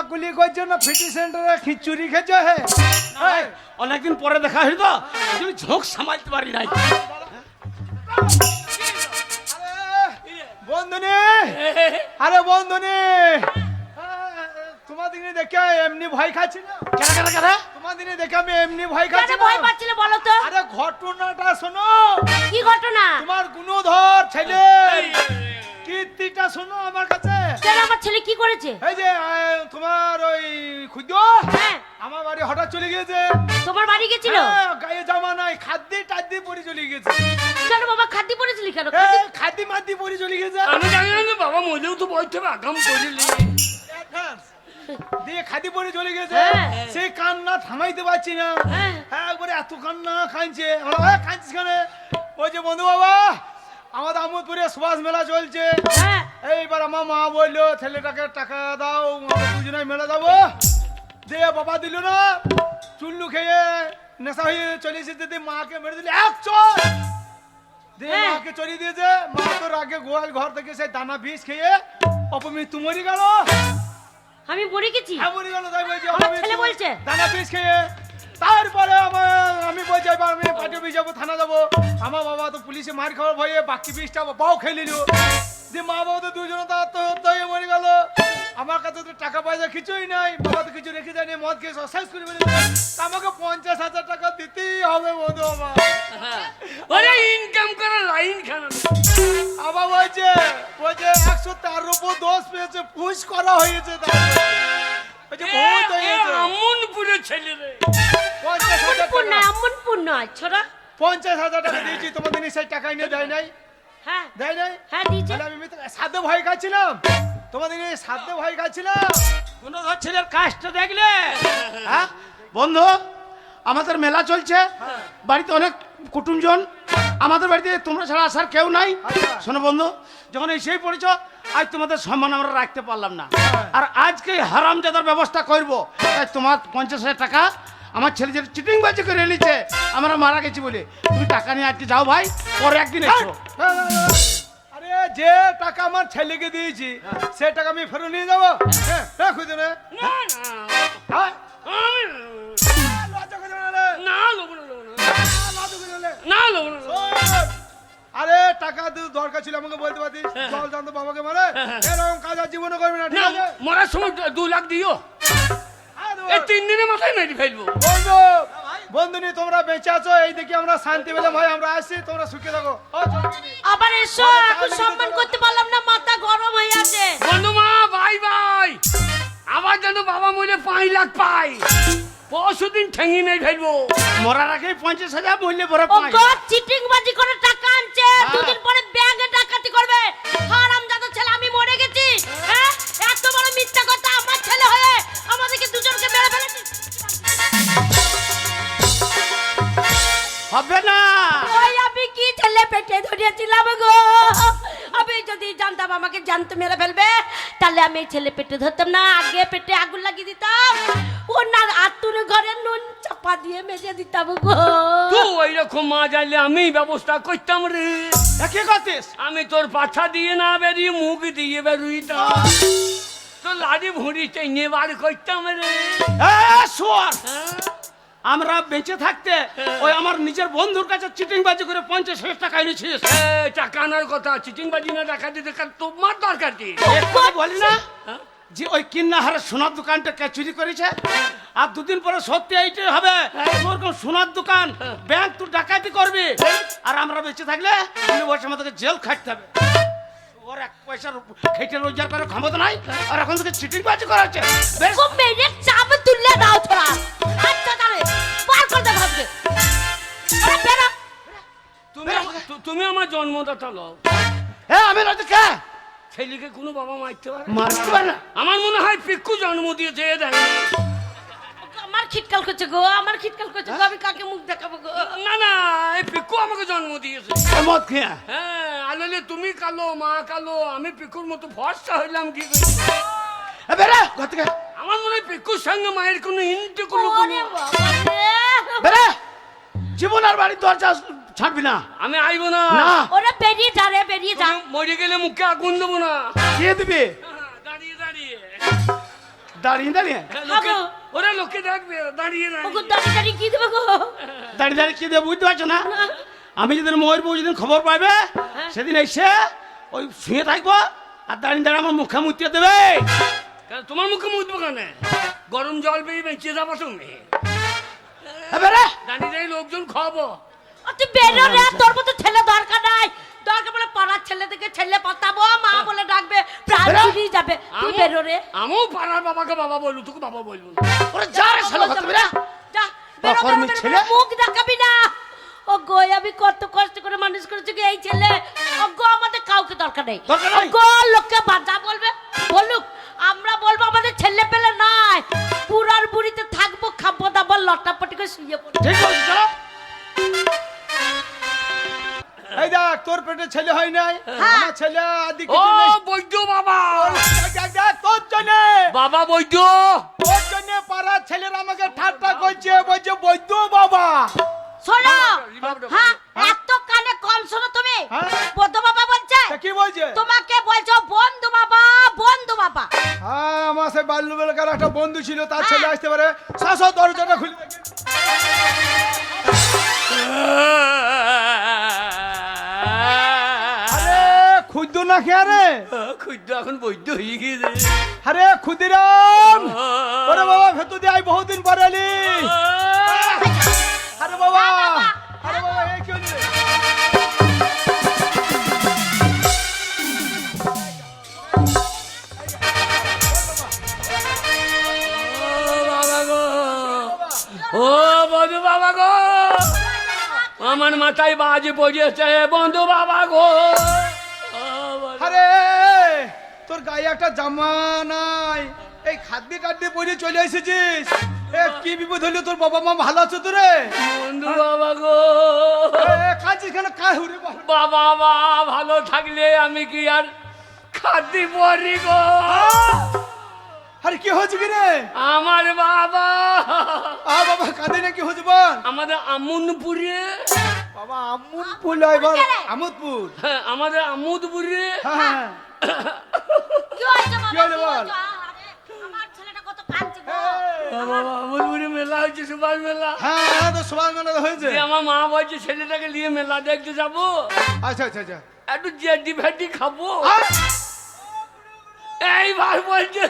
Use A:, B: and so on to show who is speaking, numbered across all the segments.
A: কোলাকুলি করছো না ফিটি সেন্টারে খিচুড়ি খেছো হে?
B: অনেকদিন পরে দেখা হইল তো তুমি ঝোঁক সামালতে পারি নাই।
A: বন্ধুনি, আরে বন্ধুনি, তোমার দিনে দেখে এমনি ভয় খাচ্ছি না। তোমার দিনে দেখে আমি এমনি ভয় খাচ্ছি না।
C: ভয় পাচ্ছিলে বলো তো?
A: আরে ঘটনাটা শোনো।
C: কি ঘটনা?
A: তোমার গুণধর ছেলে কীর্তিটা শোনো আমার কাছে।
C: কেন আমার ছেলে কি করেছে?
A: এই যে তোমার ওই খুঁজো
C: হ্যাঁ
A: আমার বাড়ি হঠাৎ চলে গিয়েছে।
C: তোমার বাড়ি গেছিল?
A: গায়ে জামা নাই, খাদ্যে টাদ্যে পরে চলে গেছে।
C: কেন বাবা খাদ্যি পড়েছিলি কেন?
A: খাদ্যি মাদ্যি পরে চলে গেছে।
B: আমি জানি না যে বাবা মরেও তো বলতে হবে আগাম করিলি
A: দিয়ে খাদি পরে চলে গেছে।
C: হ্যাঁ।
A: সেই কান্না থামাইতে পারছি না।
C: হ্যাঁ।
A: একবারে এত কান্না কাঁদছে। কাঁদছিস কেন? ওই যে বন্ধু বাবা আমাদের আমোদপুরে সুভাষ মেলা চলছে।
C: হ্যাঁ
A: এইবার আমার মা বললো ছেলেটাকে টাকা দাও, আমরা দুজনে মেলা যাবো। দিয়ে বাবা দিল না, চুল্লু খেয়ে নেশা হয়ে চলে এসেছে। দিয়ে মাকে মেরে দিলে এক চল দিয়ে
C: হ্যাঁ।
A: মাকে চড়িয়ে দিয়েছে। মা তো রাগে গোয়াল ঘর থেকে সেই দানা বিষ খেয়ে অপমৃত্যু মরে গেল।
C: আমি মরে গেছি?
A: হ্যাঁ মরে গেল। তাই বলছি
C: আমার ছেলে বলছে
A: দানা বিষ খেয়ে। তারপরে আমি বলছি এবার আমি পার্টি অফিস যাবো, থানা যাবো। আমার বাবা তো পুলিশে মার খাওয়ার ভয়ে বাকি বিষটা বাবাও খেয়ে নিল। যে মা বাবা তো দুজনে তো আত্মহত্যা হয়ে মরে গেল। আমার কাছে তো টাকা পয়সা কিছুই নাই। বাবা তো কিছু রেখে যায়নি, মদ খেয়ে শেষ করে ফেলেছে। আমাকে 50,000 টাকা দিতেই হবে বন্ধু আমার।
B: ওরে ইনকাম করার লাইন খানা
A: আবার বলছে 113 উপর 10 পেয়েছে, পুশ করা হয়েছে। বলছে বহুত হয়েছে।
B: আমনপুরের ছেলে রে
A: 50,000
C: আমনপুর না,
A: টাকা।
C: আমনপুর নয় ছোড়া।
A: 50,000 টাকা দিয়েছি তোমাদের সেই টাকা এনে দেয় নাই।
C: হ্যাঁ
A: দেয় নাই।
C: হ্যাঁ দিয়েছে।
A: তাহলে আমি সাধ্যে ভয় খাচ্ছিলাম। তোমাদের সাধ্যে ভয় খাচ্ছিলাম।
B: কোন ধর ছেলের কাজটা দেখলে হ্যাঁ বন্ধু আমাদের মেলা চলছে, বাড়িতে অনেক কুটুমজন, আমাদের বাড়িতে তোমরা ছাড়া আসার কেউ নাই। শোনো বন্ধু, যখন এসেই পড়েছ আজ তোমাদের সম্মান আমরা রাখতে পারলাম না, আর আজকে হারামজাদার ব্যবস্থা করব। তাই তোমার 50,000 টাকা আমার ছেলে যে চিটিং বাজি করে এনেছে আমরা মারা গেছি বলে, তুমি টাকা নিয়ে আজকে যাও ভাই, পরে একদিন এসো।
A: আরে যে টাকা আমার ছেলেকে দিয়েছি সে টাকা আমি ফেরত নিয়ে যাবো? খুঁজে না আরে টাকা দরকার ছিল আমাকে বলতে পারতিস। জল জানতো বাবাকে মারে এরকম কাজ আর জীবনে করবি না, ঠিক আছে?
B: মরার সময় 2 লাখ দিও, এই 3 দিনের মাথায় মেরে ফেলবো।
A: বন্ধু বন্ধুনি তোমরা বেঁচে আছো, এই দেখি আমরা শান্তি পেলাম। ভাই আমরা আসছি, তোমরা সুখে থাকো।
C: আবার এসো, এখন সম্মান করতে পারলাম না, মাথা গরম হয়ে আছে।
B: বন্ধু মা বাই বাই। আবার যেন বাবা মরে 5 লাখ পাই, পরশুদিন ঠেঙি মেরে ফেলবো। মরার আগে 50,000 মূল্যে বড়
C: ও
B: পাই।
C: গড, চিটিং বাজি করে টাকা আনছে, দুদিন পরে ব্যাংকে ডাকাতি করবে। হারামজাদা ছেলে, আমি মরে গেছি। হ্যাঁ এত বড় মিথ্যা কথা আমার ছেলে হয়ে আমাদেরকে দুজনকে মেরে ফেলেছে।
B: হবে না।
C: ওই আমি কি ছেলে পেটে ধরিয়েছিলাম গো। আমি যদি জানতাম আমাকে জানতে মেরে ফেলবে, তাহলে আমি এই ছেলে পেটে ধরতাম না, আগে পেটে আগুন লাগিয়ে দিতাম, ওনার আতুর ঘরে নুন চাপা দিয়ে মেজে দিতাম গো।
B: তুই ওইরকম মা যাইলে আমি ব্যবস্থা করতাম রে।
A: কি করতিস?
B: আমি তোর পাছা দিয়ে না বেরিয়ে মুখ দিয়ে বেরুইতাম, তোর লাড়ি ভুঁড়ি টেনে বার করতাম রে।
A: শোয়ার
B: হ্যাঁ?
A: আমরা বেঁচে থাকতে ওই আমার নিজের বন্ধুর কাছে চিটিং বাজি করে 50,000 টাকা এনেছিস।
B: টাকা আনার কথা, চিটিং বাজি না দেখা দিতে তোমার দরকার কি?
A: বলি না
B: হ্যাঁ?
A: যে ওই কিন্নাহারে সোনার দোকানটা কে চুরি করেছে, আর দুদিন পরে সত্যি এইটাই হবে ওরকম সোনার দোকান ব্যাংক তুই ডাকাতি করবি, আর আমরা বেঁচে থাকলে 2 বছর আমাদেরকে জেল খাটতে হবে। ওর 1 পয়সার খেটে রোজগার করার ক্ষমতা নাই, আর এখন থেকে চিটিং বাজি করা হচ্ছে। বেশ
C: খুব মেরে চাপ তুললে দাও ছোড়া। আচ্ছা তাহলে পার করতে ভাববে। আরে বেরা,
B: তুমি আমার জন্মদাতা লও।
A: হ্যাঁ আমি না কে
B: ছেলেকে কোনো বাবা মারতে পারে?
A: মারতে পারে না।
B: আমার মনে হয় পিক্কু জন্ম দিয়েছে, এ দেখ।
C: আমার খিটকাল করছে গো, আমার খিটকাল করছে গো, আমি কাকে মুখ দেখাবো গো?
B: না না, এই পিক্কু আমাকে জন্ম দিয়েছে।
A: মদ খেয়ে
B: হ্যাঁ, আলে তুমি কালো মা কালো, আমি পিকুর মতো ভরসা হইলাম কি করে?
A: বেরা ঘর থেকে
B: আমার মনে হয় পিকুর সঙ্গে মায়ের কোনো হিন্দি
C: ওরে বাবা রে।
A: বেরা, জীবন আর বাড়ির দরজা ছাড়বি না।
B: আমি আইব না।
C: ওরে বেরিয়ে যা রে, বেরিয়ে যা।
B: মরে গেলে মুখে আগুন দেবো না।
A: দিয়ে দিবি
B: দাঁড়িয়ে দাঁড়িয়ে দাঁড়িয়ে দাঁড়িয়ে
C: হাগো
D: ওরা লোকে দেখবে দাঁড়িয়ে না
C: ওগো দাঁড়িয়ে দাঁড়িয়ে কি দেবো গো
B: দাঁড়িয়ে দাঁড়িয়ে কি দেবে বুঝতে পারছো না আমি যেদিন ময়ের বউ যেদিন খবর পাবে সেদিন এসে ওই শুয়ে থাকবো আর দাঁড়িয়ে দাঁড়িয়ে আমার মুখে মুতিয়ে দেবে।
D: তোমার মুখে মুখবো কেন গরম জল বেরিয়ে বেঁচে যাবো তুমি
B: এবারে
D: দাঁড়িয়ে দাঁড়িয়ে লোকজন খাবো
C: তুই বেরো রে তোর মতো ছেলে দরকার নাই দরকার বলে পাড়ার ছেলে থেকে ছেলে পাতাবো মা বলে ডাকবে প্রাণ ফিরিয়ে যাবে তুই বেরো রে
D: আমিও পাড়ার বাবাকে বাবা বলবো তোকে বাবা বলবো
B: ওরে যা রে শালা কথা বেরা
C: যা বেরো
B: অকর্মী
C: বেরো,
B: ছেলে।
C: বেরো, মুখ দেখাবি না ও গো আমি কত কষ্ট করে মানুষ করেছি কি এই ছেলে ও গো আমাদের কাউকে দরকার নেই
B: দরকার নাই।
C: ও গো লোককে বাজা বলবে বলুক আমরা বলবো আমাদের ছেলে পেলে নাই পুরার বুড়িতে থাকবো খাবো দাবো লটাপটি করে শুয়ে পড়বো
B: ঠিক বলছিস চলো
A: এই দেখ তোর পেটে ছেলে হয় নাই আমার ছেলে আদি
D: ও বৈদ্য বাবা
A: তোর জন্য
D: বাবা বৈদ্য
A: তোর জন্য পাড়ার ছেলেরা আমাকে ঠাট্টা করছে বলছে বৈদ্য বাবা।
C: শোনো হ্যাঁ এত কানে কম শোনো তুমি
A: হ্যাঁ?
C: বন্ধু বাবা বলছে
A: তা কি বলছে?
C: তোমাকে বলছো বন্ধু বাবা বন্ধু বাবা
A: হ্যাঁ আমার সেই বাল্যবেলাকার একটা বন্ধু ছিল তার ছেলে আসতে পারে শাসক দরজাটা খুলে দেখি। আরে খুদ্দু না কে রে
D: খুদ্দ এখন বৈদ্য হয়ে গিয়েছে
A: আরে খুদিরাম ওরে বাবা ভেতর দিয়ে আই বহুদিন পরে এলি আরে বাবা আরে বাবা এই কি হলো রে?
D: ও বন্ধু বাবা গো আমার মাথায় বাজ পড়েছে বন্ধু বাবা গো
A: আরে তোর গায়ে একটা জামা নাই এই খাদ্যে কাদ্যে পরে চলে এসেছিস এ কি বিপদ হলো তোর বাবা মা ভালো আছে তো রে
D: বন্ধু বাবা গো
A: কাঁদছিস কেন কাহ রে বল
D: বাবা মা ভালো থাকলে আমি কি আর খাদ্যি পড়ি গো
A: আরে কি হয়েছে কি রে
D: আমার বাবা
A: বাবা কাঁদে না কি হয়েছে বল
D: আমাদের আমুনপুরে
A: বাবা আমুদপুর লয় বল আমুদপুর
D: হ্যাঁ আমাদের আমুদপুরে
A: হ্যাঁ
C: কি হয়েছে
A: কি
C: বাবা
A: হলো বল?
C: আমার ছেলেটা কত কাঁদছে গো
D: বাবা আমুদপুরে মেলা হচ্ছে সুপার মেলা
A: হ্যাঁ তো সবার মনে হয়েছে
D: দিয়ে আমার মা বলছে ছেলেটাকে নিয়ে মেলা দেখতে যাবো
A: আচ্ছা আচ্ছা আচ্ছা
D: একটু জেডি ফেডি খাবো
A: আর
D: এইবার বলছে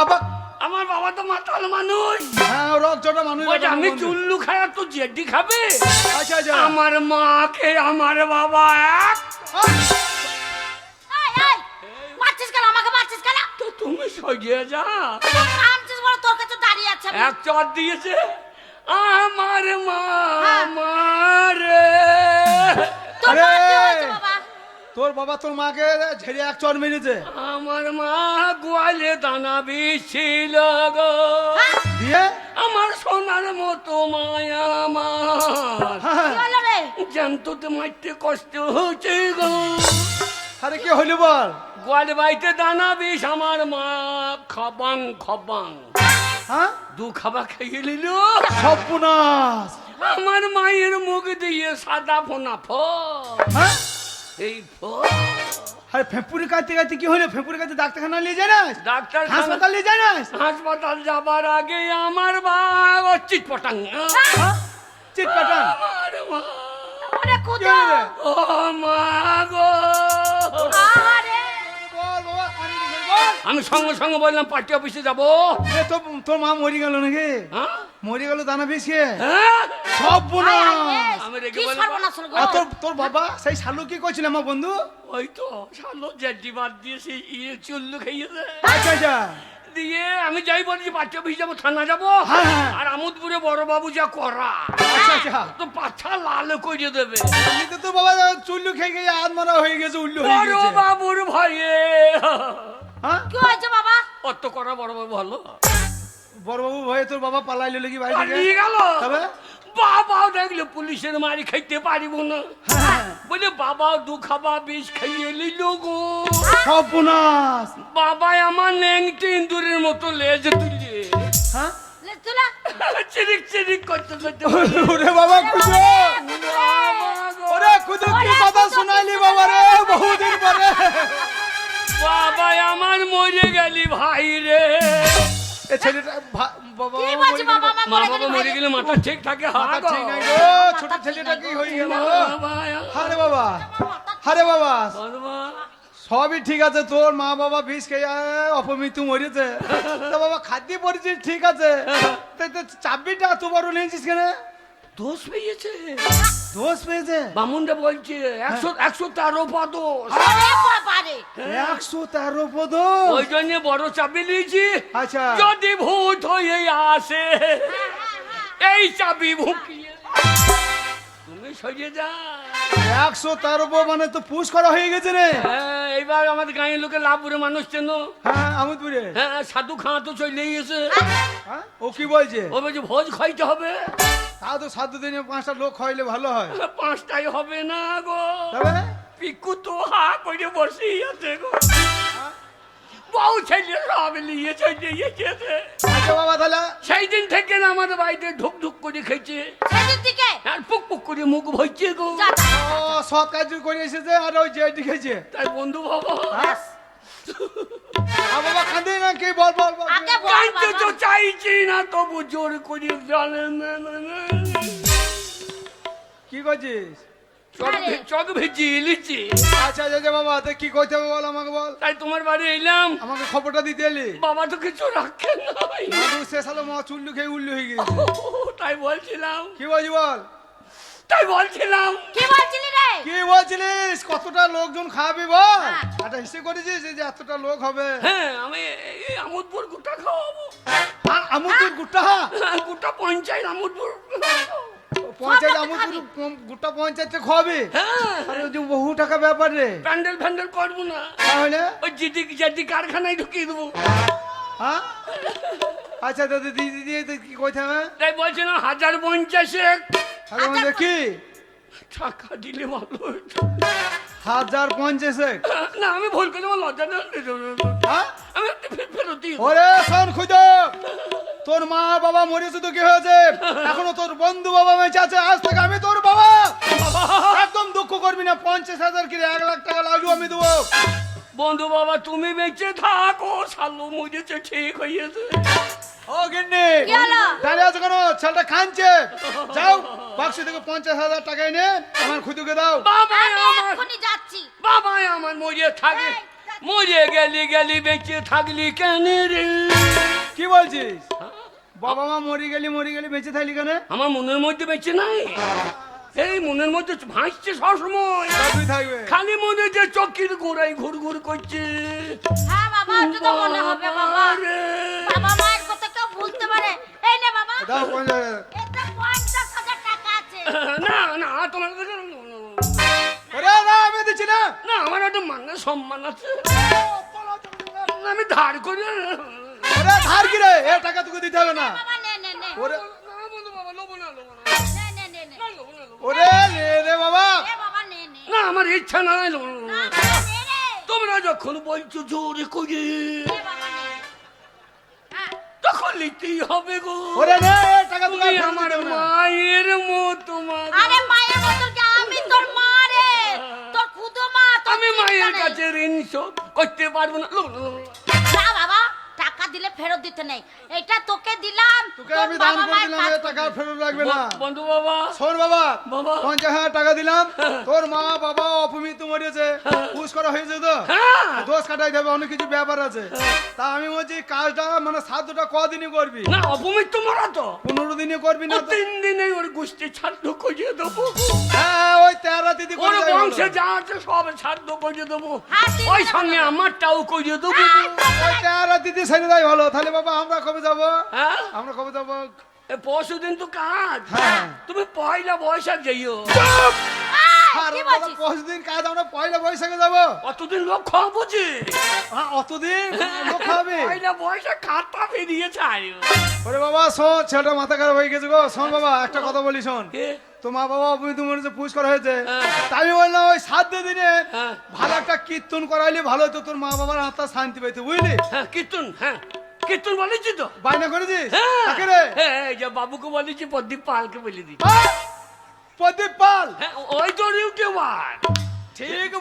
A: আবার
D: আমার বাবা তো মাতাল মানুষ
A: হ্যাঁ রক জটা মানুষ
D: বলছে আমি চুল্লু খাই আর তো জেডি খাবে
A: আচ্ছা আচ্ছা
D: আমার মাকে আমার বাবা এক
C: এই মারছিস কেন আমাকে মারছিস কেন
D: তো তুমি সরিয়ে যা
C: তুই কাঁদছিস বলে তোর কাছে দাঁড়িয়ে আছে আমি।
D: এক চট দিয়েছে আমার মা
C: হ্যাঁ।
D: মারে
C: তোর
A: আরে!
C: মা কি হয়েছে বাবা
A: তোর বাবা তোর মাকে ঝেড়ে এক চর মেরেছে
D: আমার মা গোয়ালে দানা বিছিল গো
A: দিয়ে
D: আমার সোনার মতো মায়া আমার
A: হ্যাঁ
C: কি হলো রে
D: জানতো মারতে কষ্ট হচ্ছে গো
A: আরে কি হইলো বল
D: গোয়াল বাড়িতে দানা বিষ আমার মা খাবাং খাবাং
A: হ্যাঁ
D: দু খাবা খেয়ে নিল
A: সর্বনাশ
D: আমার মায়ের মুখ দিয়ে সাদা ফোনা
A: হ্যাঁ
D: এই
A: আরে ফেপুরি কাটতে কাটতে কি হইলো ফেপুরি কাটতে ডাক্তারখানা নিয়ে যায় না
D: ডাক্তার
A: হাসপাতাল নিয়ে যায় না
D: হাসপাতাল যাবার আগে আমার বাবা চিটপটাং
A: হ্যাঁ? চিট কাটান
D: আমার মা
C: ওরে
A: কি
C: কুদো
A: হইলো রে?
D: ও মা গো
C: আরে
A: বল বাবা কানে কি বল
D: আমি সঙ্গে সঙ্গে বললাম পার্টি অফিসে যাবো
A: এ তো তোর মা মরে গেল নাকি
D: হ্যাঁ?
A: মরে গেল দানা বিষে
D: হ্যাঁ?
A: সর্বনাশ
D: আমি রেগে
C: কি
D: বললাম,
C: সর্বনাশ হলো গো?
A: আর তোর বাবা সেই শালু কি করছিল আমার বন্ধু
D: ওই তো শালো জেডি বাদ দিয়ে সেই চুল্লু খেয়েছে
A: আচ্ছা আচ্ছা
D: দিয়ে আমি যাই বলি পার্টি অফিস যাবো থানা যাবো
A: হ্যাঁ, হ্যাঁ।
D: আর আমোদপুরে বড় বাবু যা করা
A: আচ্ছা আচ্ছা
D: তো পাছা লাল করে দেবে
A: এমনিতে তো বাবা চুল্লু খেয়ে গিয়ে আত্মারা হয়ে গেছে উল্লু হয়ে
D: বড়
A: গেছে
D: বাবুর ভয়ে
A: হ্যাঁ
C: কি হয়েছে বাবা
D: অত করা বড় বাবু ভালো
A: বড়বাবু ভয়ে তোর বাবা পালাইলো নাকি বাড়ি থেকে
D: পালিয়ে গেল
A: তবে
D: বাবাও দেখলো পুলিশের মারি খাইতে পারিব না
A: হ্যাঁ
D: বলে বাবাও দু খাবা বিষ খাইয়ে নিল গো
A: সর্বনাশ
D: বাবা আমার ল্যাংটি ইন্দুরের মতো লেজ তুলে
A: হ্যাঁ
C: লে তুলা
D: চিরিক চিরিক করতে করতে
A: ওরে বাবা খুদু ওরে খুদু কি কথা শোনাইলি বাবা রে বহুদিন পরে
D: বাবা আমার মরে গেলি ভাই রে
A: এ ছেলেটা বাবা
C: কি বলছি বাবা মা
D: মা
C: মরে
D: বাবা
C: গেলে
D: মরে গেলে মাথা ঠিক থাকে
A: মাথা
D: গো।
A: ঠিক নাই গো, ছোট ছেলেটা কি হয়ে গেল
D: বাবা,
A: আরে বাবা আরে বাবা
D: বাবা,
A: সবই ঠিক আছে, তোর মা বাবা বিষ খেয়ে অপমৃত্যু মরেছে, তা বাবা খাদ্য পরিচিত ঠিক আছে, তাই তো চাবিটা এত বড় নিয়েছিস কেন?
D: দোষ পেয়েছে
A: দোষ পেয়েছে
D: বামুনটা বলছে 113 পা দোষ।
C: আরে বাবা রে
A: 113 পদ।
D: ওই জন্য বড় চাবি নিয়েছি,
A: আচ্ছা
D: যদি ভূত হয়ে আসে এই চাবি ভুকিয়ে তুমি সরিয়ে যা।
A: 113 মানে তো পুশ করা হয়ে গেছে রে।
D: হ্যাঁ, এইবার আমাদের গাঁয়ের লোকে লাভপুরে মানুষ চেন।
A: হ্যাঁ আমোদপুরে।
D: হ্যাঁ, সাধু খাঁ তো চলে গেছে।
A: হ্যাঁ, ও কি বলছে?
D: ও বলছে ভোজ খাইতে হবে।
A: তা তো 7 দিনে 5টা লোক খাইলে ভালো হয়।
D: 5টাই হবে না গো,
A: তবে
D: পিকু তো হা করে বসে আছে গো, বউ ছেলে সব নিয়ে চলে গেছে।
A: আচ্ছা বাবা তাহলে
D: সেই দিন থেকে না আমাদের বাড়িতে ঢুক ঢুক করে খেয়েছে,
C: সেদিন থেকে
D: আর পুক পুক করে মুখ ভরছে গো।
C: যা যা।
A: ও সৎ কাজ করে এসেছে আর ওই যে লিখেছে।
D: তাই বন্ধু বাবা
A: হ্যাঁ আ বাবা কাঁদে না কি বল বল বল।
C: আগে বল
D: কাঁদতে তো
C: বাবা।
D: চাইছি না, তবু জোর করে জানে না।
A: কি করছিস?
D: চোখ ভিজিয়ে লিচি।
A: আচ্ছা আচ্ছা বাবা তো কি করতে হবে বল আমাকে বল।
D: তাই তোমার বাড়ি এলাম,
A: আমাকে খবরটা দিতে এলি।
D: বাবা তো কিছু রাখে নাই।
A: মাদু শেষ হলো মা চুল্লু খেয়ে উল্লু হয়ে গেছে।
D: তাই বলছিলাম,
A: কি বলছি বল?
D: তাই বলছিলাম
C: কি বলছিলি রে?
A: কি বলছিলিস? কতটা লোকজন খাবি বল?
C: হ্যাঁ।
A: একটা হিসেব করেছিস এই যে এতটা লোক হবে?
D: হ্যাঁ, আমি এই আমোদপুর গোটা খাওয়াবো।
A: আমুদপুর গুট্টা
D: গোটা পঞ্চায়েত আমোদপুর।
A: পঞ্চায়েত
C: সব
A: আমুদপুর গোটা পঞ্চায়েতে খাবে।
D: হ্যাঁ,
A: আরে ওই যে বহু টাকা ব্যাপার রে।
D: প্যান্ডেল ফ্যান্ডেল করবো না,
A: তাহলে
D: ওই যেটি কারখানায় ঢুকিয়ে দেবো।
A: হ্যাঁ আচ্ছা দাদা দিদি দিয়ে কি কইতে হবে?
D: তাই বলছিলাম 1050
A: আরে আমাদের কি
D: টাকা দিলে ভালো হতো।
A: 1050?
D: না, আমি ভুল করে আমার লজ্জা না,
A: হ্যাঁ
D: আমি একটা ফেরত দিই।
A: ওরে শোন খুঁজো, তোর মা বাবা মরেছে তো কি হয়েছে? এখনো তোর বন্ধু বাবা বেঁচে আছে, আজ থেকে আমি তোর বাবা। একদম দুঃখ করবি না, 50,000 কি 1 লাখ টাকা লাগলো আমি দেবো।
D: বন্ধু বাবা তুমি বেঁচে থাকো, শালু মরেছে ঠিক হয়েছে।
A: ও গিন্নি
C: কি হলো?
A: দাঁড়িয়ে আছো কেন? ছেলেটা কাঁদছে। যাও বাক্স থেকে 50,000 টাকা এনে আমার খুদুকে দাও।
D: বাবাই
C: আমি
D: আমার,
C: এক্ষুনি যাচ্ছি।
D: বাবাই আমার মরে থাকে, মরে গেলি বেঁচে থাকলি কেন রে?
A: কি বলছিস? বাবা মা মরে গেলি বেঁচে থাকলি কেন?
D: আমার মনের মধ্যে বেঁচে নাই, এই মনের মধ্যে ভাসছে সবসময়,
A: তুই থাকবে।
D: খালি মনে যে চকির গোড়াই ঘুর ঘুর করছে।
C: হ্যাঁ বাবা, একটু তো মনে হবে বাবা।
D: রে।
C: বাবা মায়ের কথা কেউ ভুলতে পারে? এই নে বাবা,
A: দাও 50,000।
C: এতে 50,000 টাকা আছে।
D: না না, তোমার
A: ওরে না আমি দিচ্ছি না।
D: না, আমার একটা মানের সম্মান আছে, না, আমি ধার করি।
A: ওরে ধার কি রে? এ টাকা তোকে দিতে হবে না।
C: বাবা নে নে নে।
A: ওরে
D: না, বন্ধু বাবা, লোবো না, লোবো না,
C: নে নে নে নে।
D: লোবো না, লোবো না।
A: ওরে নে রে বাবা।
C: এ বাবা নে নে।
D: না, আমার ইচ্ছা নাই, লোবো না, লোবো
C: না
D: না।
C: বাবা নে রে।
D: তোমরা যখন বলছো জোরে করে,
C: এ বাবা নে। হ্যাঁ।
D: তখন নিতেই হবে গো।
A: ওরে নে এ টাকা তোকে
D: তুমি
A: আর ফেরত
D: আমার
A: দিতে হবে না।
D: মায়ের মতো মা গো।
C: আরে মায়ের মতো কি? আমি তোর মা রে, তোর খুদো মা। তোর
D: আমি
C: চিন্তা
D: মায়ের
C: নেই।
D: কাছে ঋণ শোধ করতে পারবো না। লোবো না, লোবো না।
C: না বাবা, টাকা দিলে ফেরত দিতে নেই। এটা তোকে দিলাম,
A: তোকে
C: তোর
A: আমি দান
C: বাবা
A: করে
C: মায়ের
A: দিলাম,
C: কাজ
A: এ টাকা আর ফেরত লাগবে না।
D: বন্ধু বাবা,
A: শোন বাবা,
D: বাবা।
A: 50,000 টাকা দিলাম। তোর মা বাবা অপমৃত্যু মরেছে, পুষ করা হয়েছে তো,
D: হ্যাঁ,
A: দোষ কাটাই দেবে, অনেক কিছু ব্যাপার আছে। তা আমি বলছি কাজটা মানে 7টা কদিনই করবি?
D: না, অপমৃত্যু মরা তো
A: 15 দিনে করবি না তো?
D: 3 দিনে ওর গোষ্ঠী ছাদ্য করে দেবো।
A: হ্যাঁ ওই 13 দিদি
D: ওর
A: করে যাই
D: বংশে
A: বলো।
D: যা আছে সব ছাদ্য করে দেবো,
C: হ্যাঁ, ঠিক
D: ওই
C: আছে,
D: সঙ্গে
C: বাবা।
D: আমারটাও করে দেবো।
A: ওই 13 দিদি ছেড়ে দেয় ভালো। তাহলে বাবা আমরা কবে যাবো?
D: হ্যাঁ,
A: আমরা কবে যাবো?
D: পরশু দিন তো কাজ,
A: হ্যাঁ।
D: তুমি পয়লা বৈশাখ যাইও।
A: আর
C: কি
A: বাবা
C: বলছিস?
A: 5 দিন কাজ, আমরা পয়লা বৈশাখে যাবো।
D: অতদিন লোক খাওয়া বুঝি,
A: হ্যাঁ অতদিন লোক খাবে।
D: পয়লা বৈশাখ খাতা বেরিয়ে যায়।
A: ওরে বাবা শোন, ছেলেটা মাথা খারাপ হয়ে গেছে গো। শোন বাবা একটা কথা বলি শোন,
D: কে?
A: তো মা বাবা অপমৃত্যু মরেছে, পুষ করা হয়েছে।
D: হ্যাঁ।
A: তা আমি বললাম ওই 7 দিনে
D: হ্যাঁ।
A: ভালো একটা কীর্তন করাইলে ভালো হতো, তোর মা বাবার আত্মা শান্তি পাইতো, বুঝলি?
D: হ্যাঁ, কীর্তন, হ্যাঁ কীর্তন বলেছি তো।
A: বায়না করেছিস?
D: হ্যাঁ,
A: কাকে রে?
D: হ্যাঁ, এই যে বাবুকে বলেছি, প্রদীপ পালকে বলে দিই।
A: আহ! প্রদীপ পাল।
D: হ্যাঁ, ওই তো ইউটিউবার।
A: ঠিক